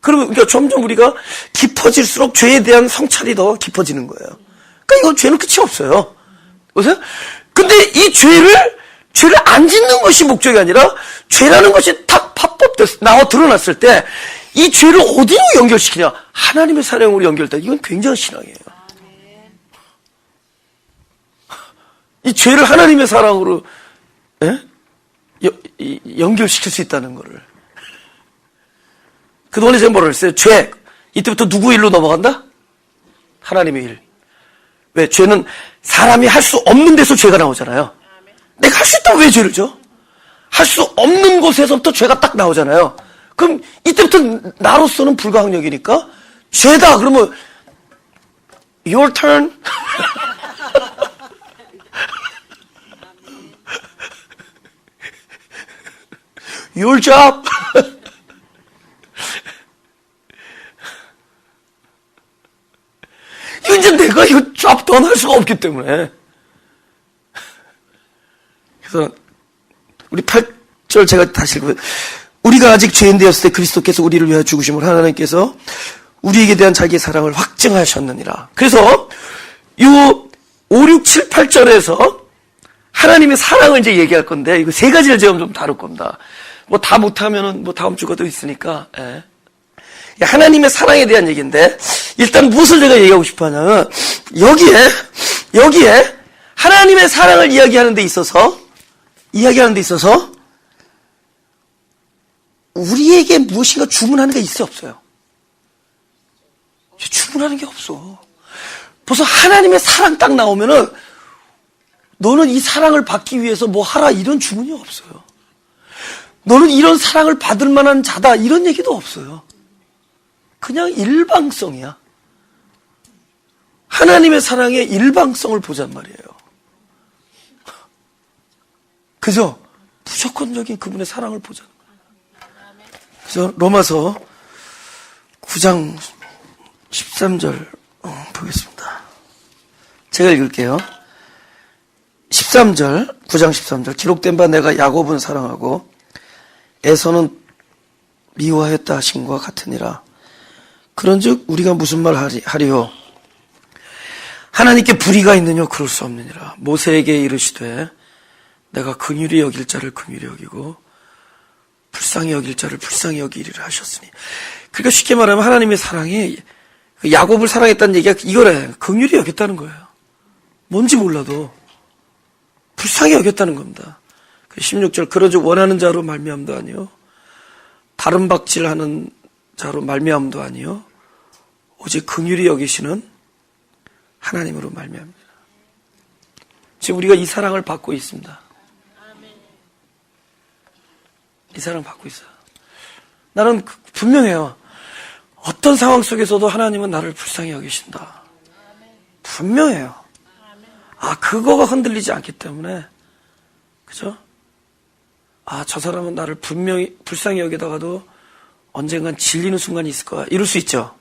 그러니까 점점 우리가 깊어질수록 죄에 대한 성찰이 더 깊어지는 거예요. 그러니까 이건 죄는 끝이 없어요. 보세요? 근데 이 죄를 안 짓는 것이 목적이 아니라, 죄라는 것이 딱 팝업돼서 드러났을 때, 이 죄를 어디로 연결시키냐? 하나님의 사랑으로 연결돼. 이건 굉장한 신앙이에요. 이 죄를 하나님의 사랑으로, 연결시킬 수 있다는 거를. 그동안에 제가 뭐라 그랬어요? 죄. 이때부터 누구 일로 넘어간다? 하나님의 일. 왜? 죄는 사람이 할 수 없는 데서 죄가 나오잖아요. 내가 할 수 있다고 왜 죄를 져? 할 수 없는 곳에서부터 죄가 딱 나오잖아요. 그럼 이때부터 나로서는 불가항력이니까 죄다. 그러면 your turn. your job. 이제 내가 이거 잡 더 할 수가 없기 때문에. 그래서 우리 8절 제가 다시 읽어요. 우리가 아직 죄인 되었을 때 그리스도께서 우리를 위하여 죽으심을 하나님께서 우리에게 대한 자기의 사랑을 확증하셨느니라. 그래서 요 5, 6, 7, 8절에서 하나님의 사랑을 이제 얘기할 건데, 이거 세 가지를 제가 좀 다룰 겁니다. 뭐 다 못하면은 뭐 다음 주가 또 있으니까. 하나님의 사랑에 대한 얘기인데, 일단 무엇을 제가 얘기하고 싶어 하냐면, 여기에 하나님의 사랑을 이야기하는 데 있어서 우리에게 무엇인가 주문하는 게 있어요, 없어요? 주문하는 게 없어. 벌써 하나님의 사랑 딱 나오면은 너는 이 사랑을 받기 위해서 뭐 하라 이런 주문이 없어요. 너는 이런 사랑을 받을 만한 자다 이런 얘기도 없어요. 그냥 일방성이야. 하나님의 사랑의 일방성을 보잔 말이에요. 그죠? 무조건적인 그분의 사랑을 보자는 거예요. 그래서 로마서 9장 13절 보겠습니다. 제가 읽을게요. 13절, 9장 13절. 기록된 바 내가 야곱은 사랑하고 에서는 미워하였다 하신과 같으니라. 그런즉 우리가 무슨 말 하리요? 하나님께 불의가 있느냐? 그럴 수 없느니라. 모세에게 이르시되 내가 긍휼히 여길 자를 긍휼히 여기고 불쌍히 여길 자를 불쌍히 여기리라 하셨으니. 그러니까 쉽게 말하면 하나님의 사랑이 야곱을 사랑했다는 얘기가 이거래. 긍휼히 여겼다는 거예요. 뭔지 몰라도 불쌍히 여겼다는 겁니다. 16절 그러즉 원하는 자로 말미암도 아니요 다른 박질하는 자로 말미암도 아니요 오직 긍휼히 여기시는 하나님으로 말미암니다. 지금 우리가 이 사랑을 받고 있습니다. 이 사랑 받고 있어요. 나는 분명해요. 어떤 상황 속에서도 하나님은 나를 불쌍히 여기신다. 분명해요. 그거가 흔들리지 않기 때문에, 그죠? 저 사람은 나를 분명히 불쌍히 여기다가도 언젠간 질리는 순간이 있을 거야. 이럴 수 있죠?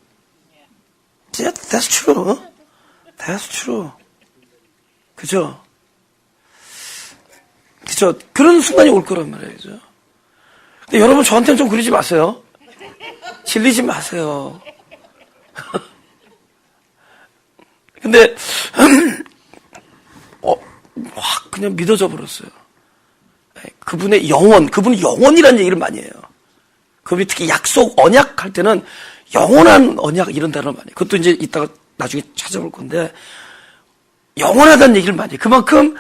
Yeah, that's true. That's true. 그죠? 그죠? 그런 순간이 올 거란 말이에요. 그죠? 근데 여러분 저한테는 좀 그러지 마세요. 질리지 마세요. 근데 확 그냥 믿어져 버렸어요. 그분의 영원, 그분이 영원이라는 얘기를 많이 해요. 그분이 특히 약속, 언약 할 때는 영원한 언약 이런 단어를 많이 해요. 그것도 이제 이따가 나중에 찾아볼 건데 영원하다는 얘기를 많이 해요. 그만큼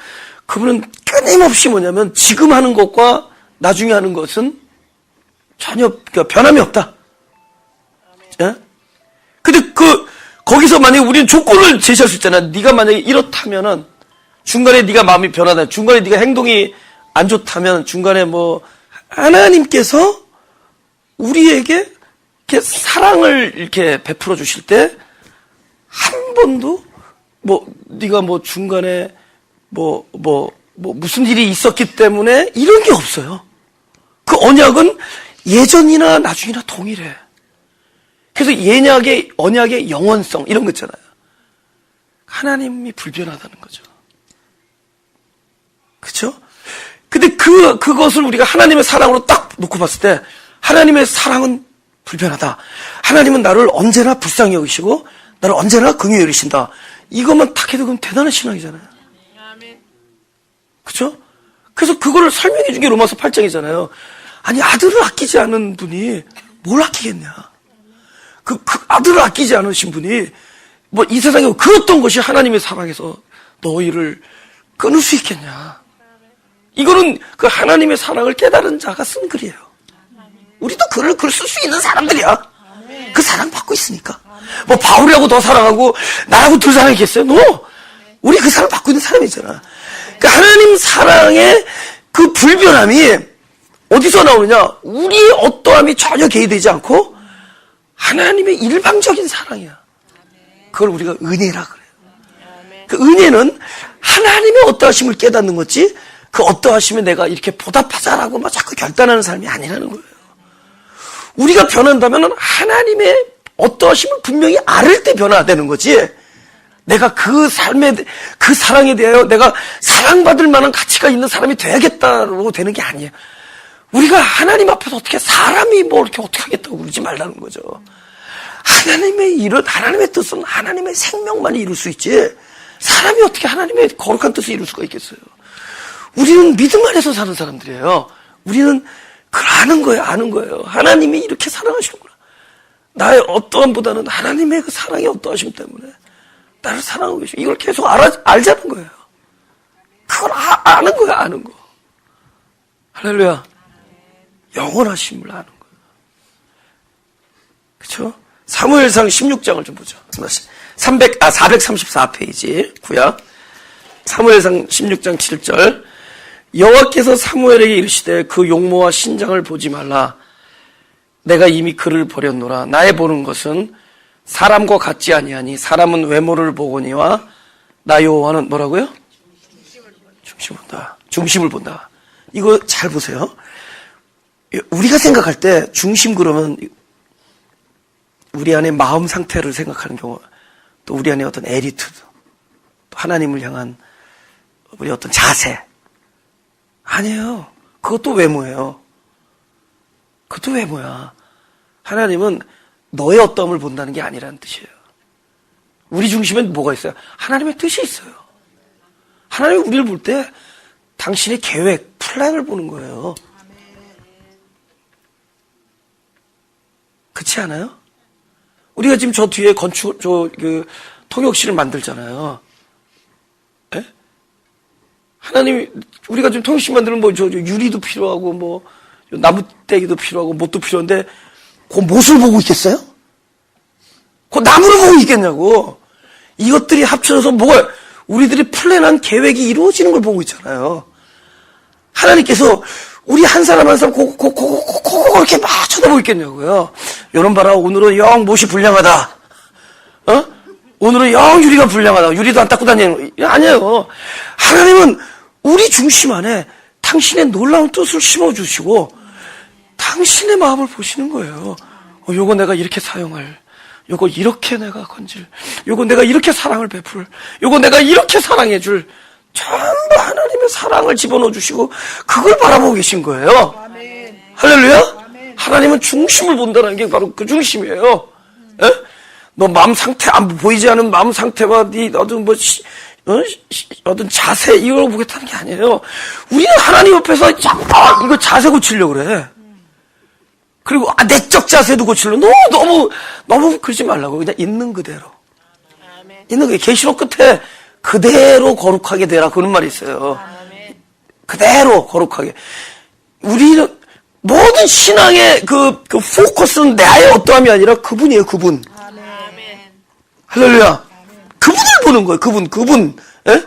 그분은 끊임없이 뭐냐면 지금 하는 것과 나중에 하는 것은 전혀 그러니까 변함이 없다. 예? 근데 거기서 만약에 우리는 조건을 제시할 수 있잖아. 네가 만약에 이렇다면은 중간에 네가 마음이 변하다. 중간에 네가 행동이 안 좋다면 중간에 하나님께서 우리에게 이렇게 사랑을 이렇게 베풀어 주실 때 한 번도 네가 중간에 무슨 일이 있었기 때문에 이런 게 없어요. 그 언약은 예전이나 나중이나 동일해. 그래서 언약의 영원성 이런 거 있잖아요. 하나님이 불변하다는 거죠. 그렇죠? 근데 그것을 우리가 하나님의 사랑으로 딱 놓고 봤을 때 하나님의 사랑은 불변하다. 하나님은 나를 언제나 불쌍히 여기시고 나를 언제나 긍휼히 여기신다. 이것만 딱 해도 그럼 대단한 신앙이잖아요. 그렇죠? 그래서 그거를 설명해 준 게 로마서 8장이잖아요. 아니 아들을 아끼지 않은 분이 뭘 아끼겠냐. 그 아들을 아끼지 않으신 분이 이 세상에 그 어떤 것이 하나님의 사랑에서 너희를 끊을 수 있겠냐. 이거는 그 하나님의 사랑을 깨달은 자가 쓴 글이에요. 우리도 글 쓸 수 있는 사람들이야. 그 사랑 받고 있으니까. 바울이라고 더 사랑하고 나라고 덜 사랑했겠어요? 우리 그 사랑 받고 있는 사람이잖아. 그 하나님 사랑의 그 불변함이 어디서 나오느냐? 우리의 어떠함이 전혀 개의되지 않고 하나님의 일방적인 사랑이야. 그걸 우리가 은혜라 그래요. 그 은혜는 하나님의 어떠하심을 깨닫는 거지 그 어떠하심에 내가 이렇게 보답하자라고 자꾸 결단하는 삶이 아니라는 거예요. 우리가 변한다면 하나님의 어떠하심을 분명히 알을 때 변화되는 거지 내가 그 삶에 그 사랑에 대하여 내가 사랑받을 만한 가치가 있는 사람이 돼야겠다고 되는 게 아니에요. 우리가 하나님 앞에서 어떻게 사람이 이렇게 어떻게 하겠다고 그러지 말라는 거죠. 하나님의 일은 하나님의 뜻은 하나님의 생명만이 이룰 수 있지 사람이 어떻게 하나님의 거룩한 뜻을 이룰 수가 있겠어요. 우리는 믿음 안에서 사는 사람들이에요. 우리는 그걸 아는 거예요. 하나님이 이렇게 사랑하시는구나. 나의 어떠함보다는 하나님의 그 사랑의 어떠하심 때문에 나를 사랑하고 계시고 이걸 계속 알자는 거예요. 그걸 아는 거. 할렐루야. 영원하심을 아는 거예요. 그렇죠? 사무엘상 16장을 좀 보죠. 434페이지 구약 사무엘상 16장 7절 여호와께서 사무엘에게 이르시되 그 용모와 신장을 보지 말라. 내가 이미 그를 버렸노라. 나의 보는 것은 사람과 같지 아니하니 사람은 외모를 보거니와 나 여호와는 뭐라고요? 중심을 본다. 이거 잘 보세요. 우리가 생각할 때 중심 그러면 우리 안에 마음 상태를 생각하는 경우, 또 우리 안에 어떤 에리투드, 또 하나님을 향한 우리 어떤 자세. 아니에요. 그것도 외모예요. 그것도 외모야. 하나님은 너의 어떠함을 본다는 게 아니라는 뜻이에요. 우리 중심엔 뭐가 있어요? 하나님의 뜻이 있어요. 하나님이 우리를 볼 때 당신의 계획, 플랜을 보는 거예요. 그렇지 않아요? 우리가 지금 저 뒤에 통역실을 만들잖아요. 에? 하나님이, 우리가 지금 통역실 만들면 유리도 필요하고, 나무떼기도 필요하고, 못도 필요한데, 그 못을 보고 있겠어요? 그 나무를 보고 있겠냐고. 이것들이 합쳐져서 우리들이 플랜한 계획이 이루어지는 걸 보고 있잖아요. 하나님께서 우리 한 사람 한 사람 그렇게 막 쳐다보고 있겠냐고요. 여러분 봐라, 오늘은 영 못이 불량하다. 오늘은 영 유리가 불량하다. 유리도 안 닦고 다니는 거. 아니에요. 하나님은 우리 중심 안에 당신의 놀라운 뜻을 심어주시고 당신의 마음을 보시는 거예요. 요거 내가 이렇게 사용할, 요거 이렇게 내가 건질, 요거 내가 이렇게 사랑을 베풀, 요거 내가 이렇게 사랑해줄, 전부 하나님의 사랑을 집어넣어 주시고 그걸 바라보고 계신 거예요. 아멘. 할렐루야. 아멘. 하나님은 중심을 본다는 게 바로 그 중심이에요. 에? 너 마음 상태, 안 보이지 않은 마음 상태와 네 어떤 어떤 자세 이걸 보겠다는 게 아니에요. 우리는 하나님 옆에서 이거 자세 고치려고 그래. 그리고 내적 자세도 고치려고 너무 그러지 말라고. 그냥 있는 그대로. 있는 게 계시록 끝에 그대로 거룩하게 되라 그런 말이 있어요. 그대로 거룩하게. 우리는 모든 신앙의 그 포커스는 나의 어떠함이 아니라 그분이에요. 그분. 할렐루야. 그분을 보는 거예요. 그분. 예?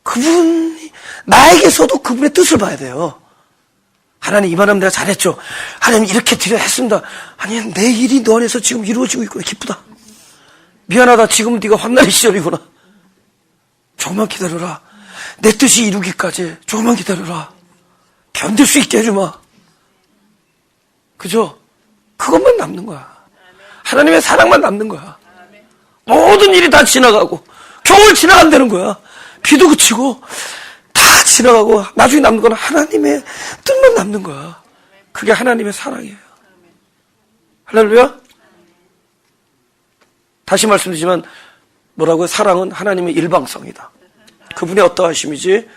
그분이 나에게서도 그분의 뜻을 봐야 돼요. 하나님 이만하면 내가 잘했죠. 하나님 이렇게 드려 했습니다. 아니 내 일이 너 안에서 지금 이루어지고 있구나. 기쁘다. 미안하다. 지금 네가 환난의 시절이구나. 조금만 기다려라. 내 뜻이 이루기까지 조금만 기다려라. 견딜 수 있게 해주마. 그죠? 그것만 남는 거야. 하나님의 사랑만 남는 거야. 모든 일이 다 지나가고 겨울 지나간다는 거야. 비도 그치고 다 지나가고 나중에 남는 건 하나님의 뜻만 남는 거야. 그게 하나님의 사랑이에요. 할렐루야. 다시 말씀드리지만 뭐라고요? 사랑은 하나님의 일방성이다. 그분의 어떠하심이지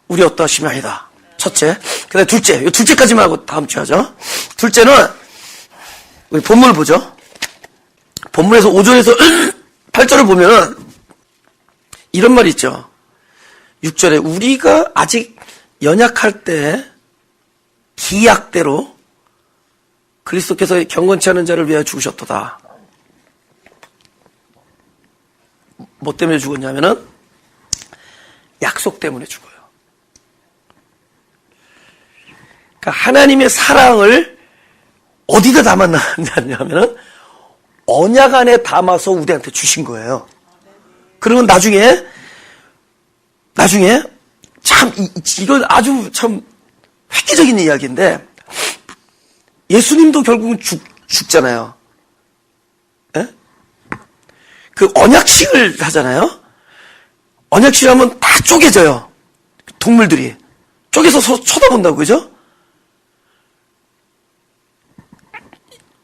우리 어떠하심이 아니다. 첫째. 그다음에 둘째. 이 둘째까지만 하고 다음 주에 하죠. 둘째는 우리 본문을 보죠. 본문에서 5절에서 8절을 보면 이런 말이 있죠. 6절에 우리가 아직 연약할 때 기약대로 그리스도께서 경건치 않은 자를 위하여 죽으셨도다. 뭐 때문에 죽었냐면은 약속 때문에 죽어요. 그러니까 하나님의 사랑을 어디다 담았냐면은 언약 안에 담아서 우리한테 주신 거예요. 그러면 나중에 참 이건 아주 참 획기적인 이야기인데 예수님도 결국은 죽잖아요. 예? 그 언약식을 하잖아요. 언약식을 하면 다 쪼개져요. 동물들이 쪼개서 서로 쳐다본다고. 그죠?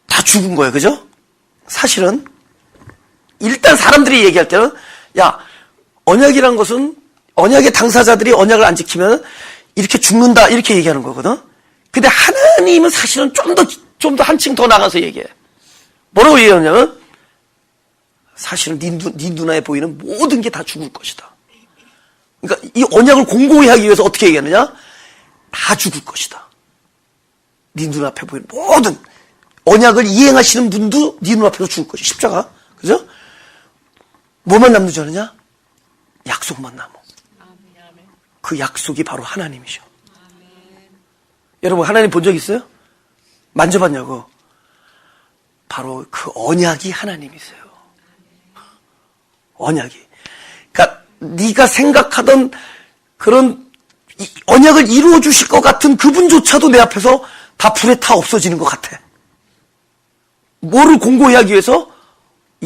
다 죽은 거예요. 그죠? 사실은 일단 사람들이 얘기할 때는 야, 언약이란 것은 언약의 당사자들이 언약을 안 지키면 이렇게 죽는다 이렇게 얘기하는 거거든. 근데 하나님은 사실은 좀 더 한층 더 나가서 얘기해. 뭐라고 얘기하냐면 사실은 네 눈에 보이는 모든 게 다 죽을 것이다. 그러니까 이 언약을 공고히 하기 위해서 어떻게 얘기하느냐? 다 죽을 것이다. 네 눈앞에 보이는 모든 언약을 이행하시는 분도 네 눈앞에서 죽을 것이 십자가. 그죠? 뭐만 남는 줄 아느냐? 약속만 남어. 그 약속이 바로 하나님이셔. 여러분 하나님 본 적 있어요? 만져봤냐고? 바로 그 언약이 하나님이세요. 언약이. 그러니까 네가 생각하던 그런 이 언약을 이루어 주실 것 같은 그분조차도 내 앞에서 다 불에 타 없어지는 것 같아. 뭐를 공고히 하기 위해서?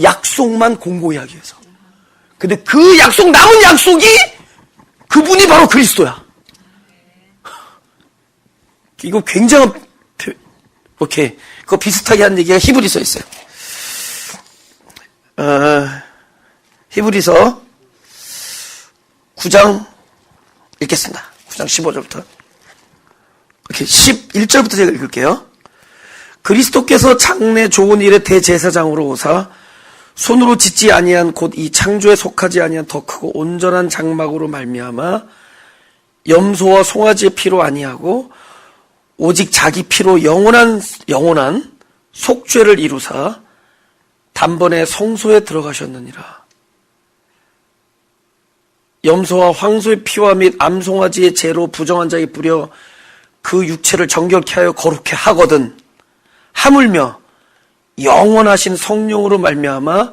약속만 공고히 하기 위해서. 근데 그 약속, 남은 약속이 그분이 바로 그리스도야. 이거 굉장한, 오케이. 그거 비슷하게 한 얘기가 히브리서에 있어요. 히브리서 9장 읽겠습니다. 9장 15절부터. 이렇게 11절부터 제가 읽을게요. 그리스도께서 장래 좋은 일의 대제사장으로 오사 손으로 짓지 아니한 곧 이 창조에 속하지 아니한 더 크고 온전한 장막으로 말미암아 염소와 송아지의 피로 아니하고 오직 자기 피로 영원한 속죄를 이루사 단번에 성소에 들어가셨느니라. 염소와 황소의 피와 및 암송아지의 죄로 부정한 자에게 뿌려 그 육체를 정결케 하여 거룩케 하거든 하물며 영원하신 성령으로 말미암아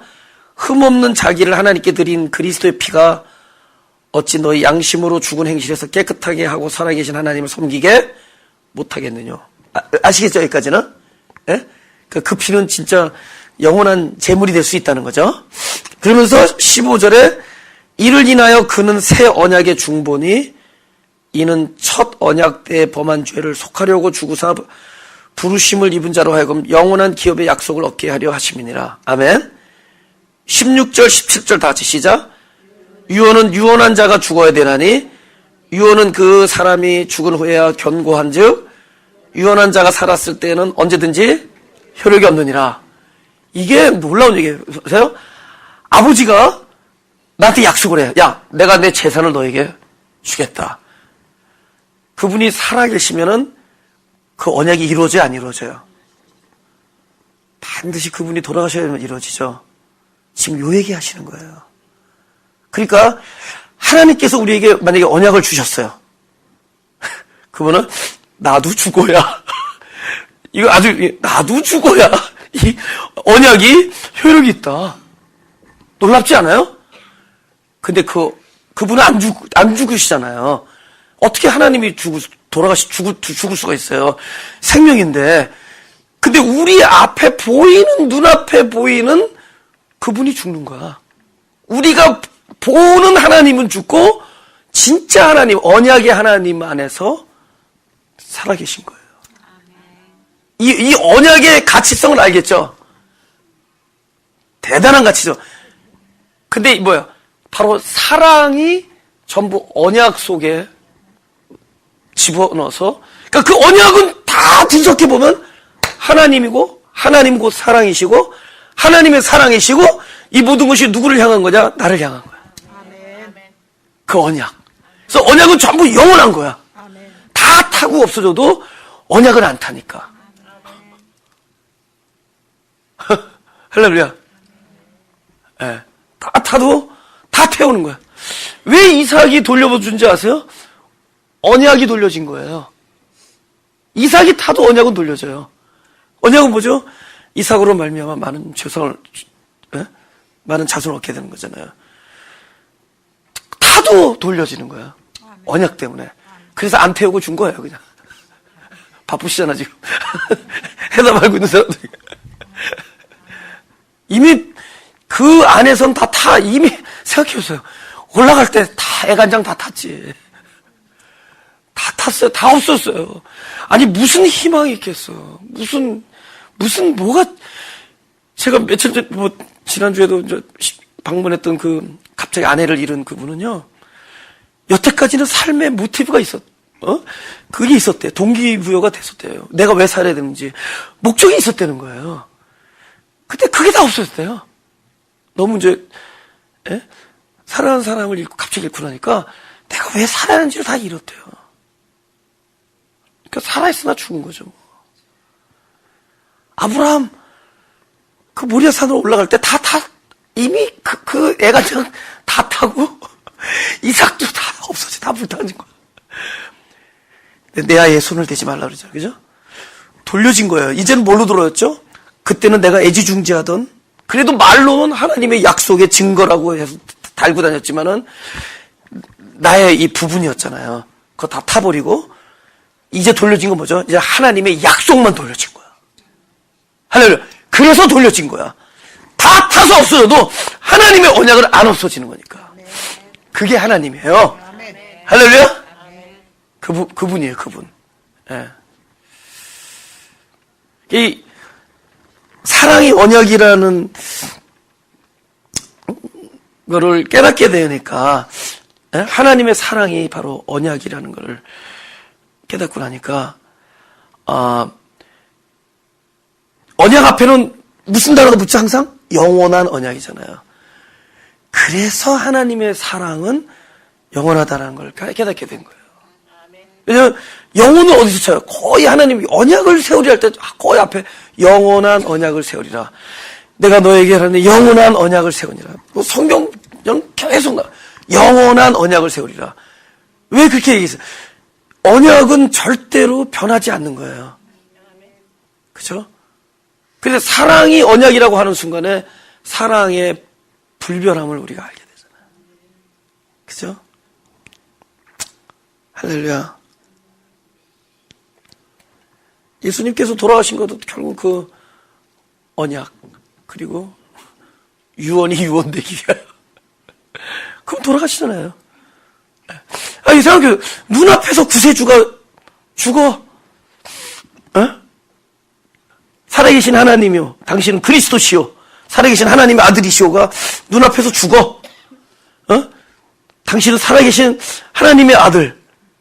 흠없는 자기를 하나님께 드린 그리스도의 피가 어찌 너희 양심으로 죽은 행실에서 깨끗하게 하고 살아계신 하나님을 섬기게 못하겠느냐. 아시겠죠? 여기까지는? 예? 그 피는 진짜 영원한 제물이 될 수 있다는 거죠. 그러면서 15절에 이를 인하여 그는 새 언약의 중보니 이는 첫 언약 때에 범한 죄를 속하려고 죽으사 부르심을 입은 자로 하여금 영원한 기업의 약속을 얻게 하려 하심이니라. 아멘. 16절 17절 다 같이 시작. 유언은 유언한 자가 죽어야 되나니 유언은 그 사람이 죽은 후에야 견고한 즉 유언한 자가 살았을 때는 언제든지 효력이 없느니라. 이게 놀라운 얘기예요. 아버지가 나한테 약속을 해. 야, 내가 내 재산을 너에게 주겠다. 그분이 살아계시면은 그 언약이 이루어져요, 안 이루어져요? 반드시 그분이 돌아가셔야만 이루어지죠. 지금 요 얘기 하시는 거예요. 그러니까 하나님께서 우리에게 만약에 언약을 주셨어요. 그분은 나도 죽어야 이거 아주 나도 죽어야 이 언약이 효력이 있다. 놀랍지 않아요? 근데 그분은 안 죽으시잖아요. 어떻게 하나님이 죽을 수가 있어요? 생명인데. 근데 우리 앞에 보이는, 눈앞에 보이는 그분이 죽는 거야. 우리가 보는 하나님은 죽고, 진짜 하나님, 언약의 하나님 안에서 살아계신 거예요. 이 언약의 가치성을 알겠죠? 대단한 가치죠. 근데 뭐야? 바로 사랑이 전부 언약 속에 집어넣어서, 그러니까 그 언약은 다 뒤섞여 보면 하나님이고, 하나님 곧 사랑이시고, 하나님의 사랑이시고, 이 모든 것이 누구를 향한 거냐? 나를 향한 거야. 아멘. 그 언약. 그래서 언약은 전부 영원한 거야. 아멘. 다 타고 없어져도 언약은 안 타니까. 할렐루야. 예. 네. 다 타도 다 태우는 거야. 왜 이삭이 돌려준지 아세요? 언약이 돌려진 거예요. 이삭이 타도 언약은 돌려져요. 언약은 뭐죠? 이삭으로 말미암아 많은 자손을 얻게 되는 거잖아요. 타도 돌려지는 거야. 언약 때문에. 그래서 안 태우고 준 거예요, 그냥. 바쁘시잖아, 지금. 해답하고 있는 사람들이. 이미 그 안에선 이미 생각해보세요. 올라갈 때 다 애간장 다 탔지. 다 탔어요. 다 없었어요. 아니, 무슨 희망이 있겠어. 뭐가, 제가 며칠 전, 지난주에도 방문했던 갑자기 아내를 잃은 그분은요, 여태까지는 삶의 모티브가 그게 있었대. 동기부여가 됐었대요. 내가 왜 살아야 되는지. 목적이 있었다는 거예요. 근데 그게 다 없었대요. 너무 사랑하는 사람을 갑자기 잃고 나니까 내가 왜 살아야 하는지를 다 잃었대요. 그러니까 살아있으나 죽은 거죠. 아브라함, 그 모리아 산으로 올라갈 때 이미 그 애가 다 타고, 이삭도 다 없어져, 다 불타진 거야. 내 아이에 손을 대지 말라 그러죠. 그죠? 돌려진 거예요. 이제는 뭘로 돌아왔죠? 그때는 내가 애지중지하던, 그래도 말로는 하나님의 약속의 증거라고 해서 달고 다녔지만은, 나의 이 부분이었잖아요. 그거 다 타버리고 이제 돌려진 건 뭐죠? 이제 하나님의 약속만 돌려진 거야. 할렐루야. 그래서 돌려진 거야. 다 타서 없어져도 하나님의 언약은 안 없어지는 거니까. 그게 하나님이에요. 할렐루야. 그분이에요, 그분. 예. 이 사랑이 언약이라는 거를 깨닫게 되니까, 예? 하나님의 사랑이 바로 언약이라는 거를 깨닫고 나니까, 언약 앞에는 무슨 단어가 붙죠, 항상? 영원한 언약이잖아요. 그래서 하나님의 사랑은 영원하다는 걸 깨닫게 된 거예요. 왜냐하면 영혼은 어디서 쳐요? 거의 하나님이 언약을 세우리 할 때 거의 앞에 영원한 언약을 세우리라. 내가 너에게 하는 영원한 언약을 세우니라. 성경 계속 영원한 언약을 세우리라. 왜 그렇게 얘기했어요? 언약은 절대로 변하지 않는 거예요. 그렇죠? 그래서 사랑이 언약이라고 하는 순간에 사랑의 불변함을 우리가 알게 되잖아요. 그렇죠? 할렐루야. 예수님께서 돌아가신 것도 결국 그 언약, 그리고 유언이 유언되기 위하여. 그럼 돌아가시잖아요. 아니, 생각해요. 눈앞에서 구세주가 죽어. 어? 살아계신 하나님이요. 당신은 그리스도시요. 살아계신 하나님의 아들이시오가 눈앞에서 죽어. 어? 당신은 살아계신 하나님의 아들.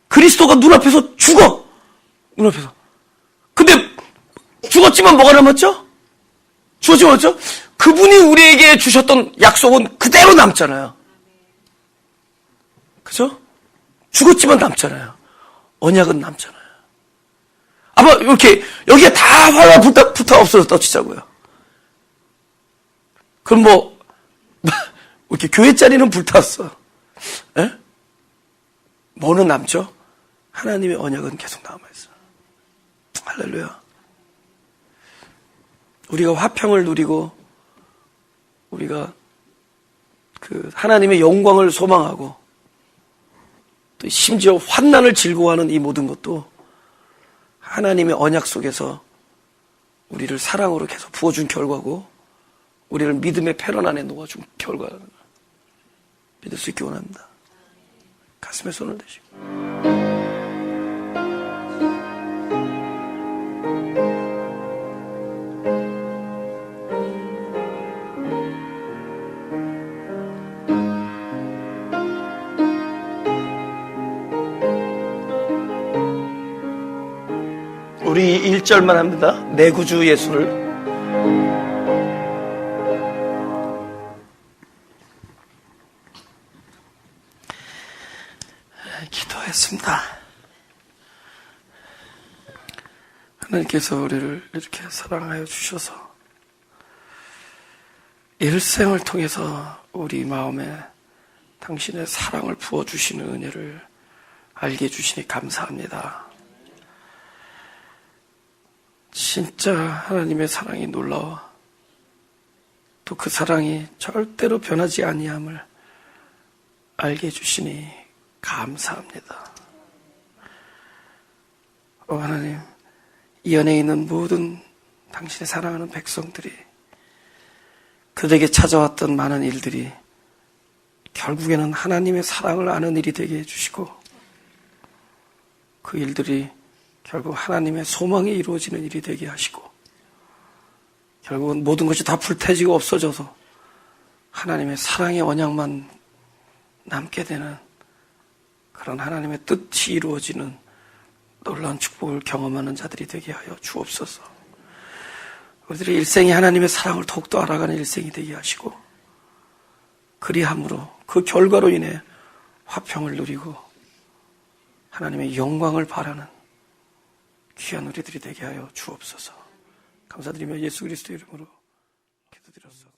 그리스도가 눈앞에서 죽어. 눈앞에서. 근데 죽었지만 뭐가 남았죠? 죽었지만 맞죠? 그분이 우리에게 주셨던 약속은 그대로 남잖아요. 그죠? 죽었지만 남잖아요. 언약은 남잖아요. 아마 이렇게 여기에 다 화가 불타 없어졌다 치자고요. 그럼 뭐 이렇게 교회 자리는 불탔어. 에? 뭐는 남죠? 하나님의 언약은 계속 남아있어. 할렐루야. 우리가 화평을 누리고 우리가 그 하나님의 영광을 소망하고 또 심지어 환난을 즐거워하는 이 모든 것도 하나님의 언약 속에서 우리를 사랑으로 계속 부어준 결과고 우리를 믿음의 패런 안에 놓아준 결과를 믿을 수 있기 원합니다. 가슴에 손을 대시고 우리 1절만 합니다. 내 구주 예수를 기도했습니다. 하나님께서 우리를 이렇게 사랑하여 주셔서 일생을 통해서 우리 마음에 당신의 사랑을 부어주시는 은혜를 알게 해주시니 감사합니다. 진짜 하나님의 사랑이 놀라워 또 그 사랑이 절대로 변하지 아니함을 알게 해주시니 감사합니다. 하나님, 이 안에 있는 모든 당신의 사랑하는 백성들이 그들에게 찾아왔던 많은 일들이 결국에는 하나님의 사랑을 아는 일이 되게 해주시고 그 일들이 결국 하나님의 소망이 이루어지는 일이 되게 하시고 결국은 모든 것이 다 불태지고 없어져서 하나님의 사랑의 언약만 남게 되는 그런 하나님의 뜻이 이루어지는 놀라운 축복을 경험하는 자들이 되게 하여 주옵소서. 우리들의 일생이 하나님의 사랑을 더욱더 알아가는 일생이 되게 하시고 그리함으로 그 결과로 인해 화평을 누리고 하나님의 영광을 바라는 귀한 우리들이 되게 하여 주옵소서. 감사드리며 예수 그리스도 이름으로 기도드렸소서.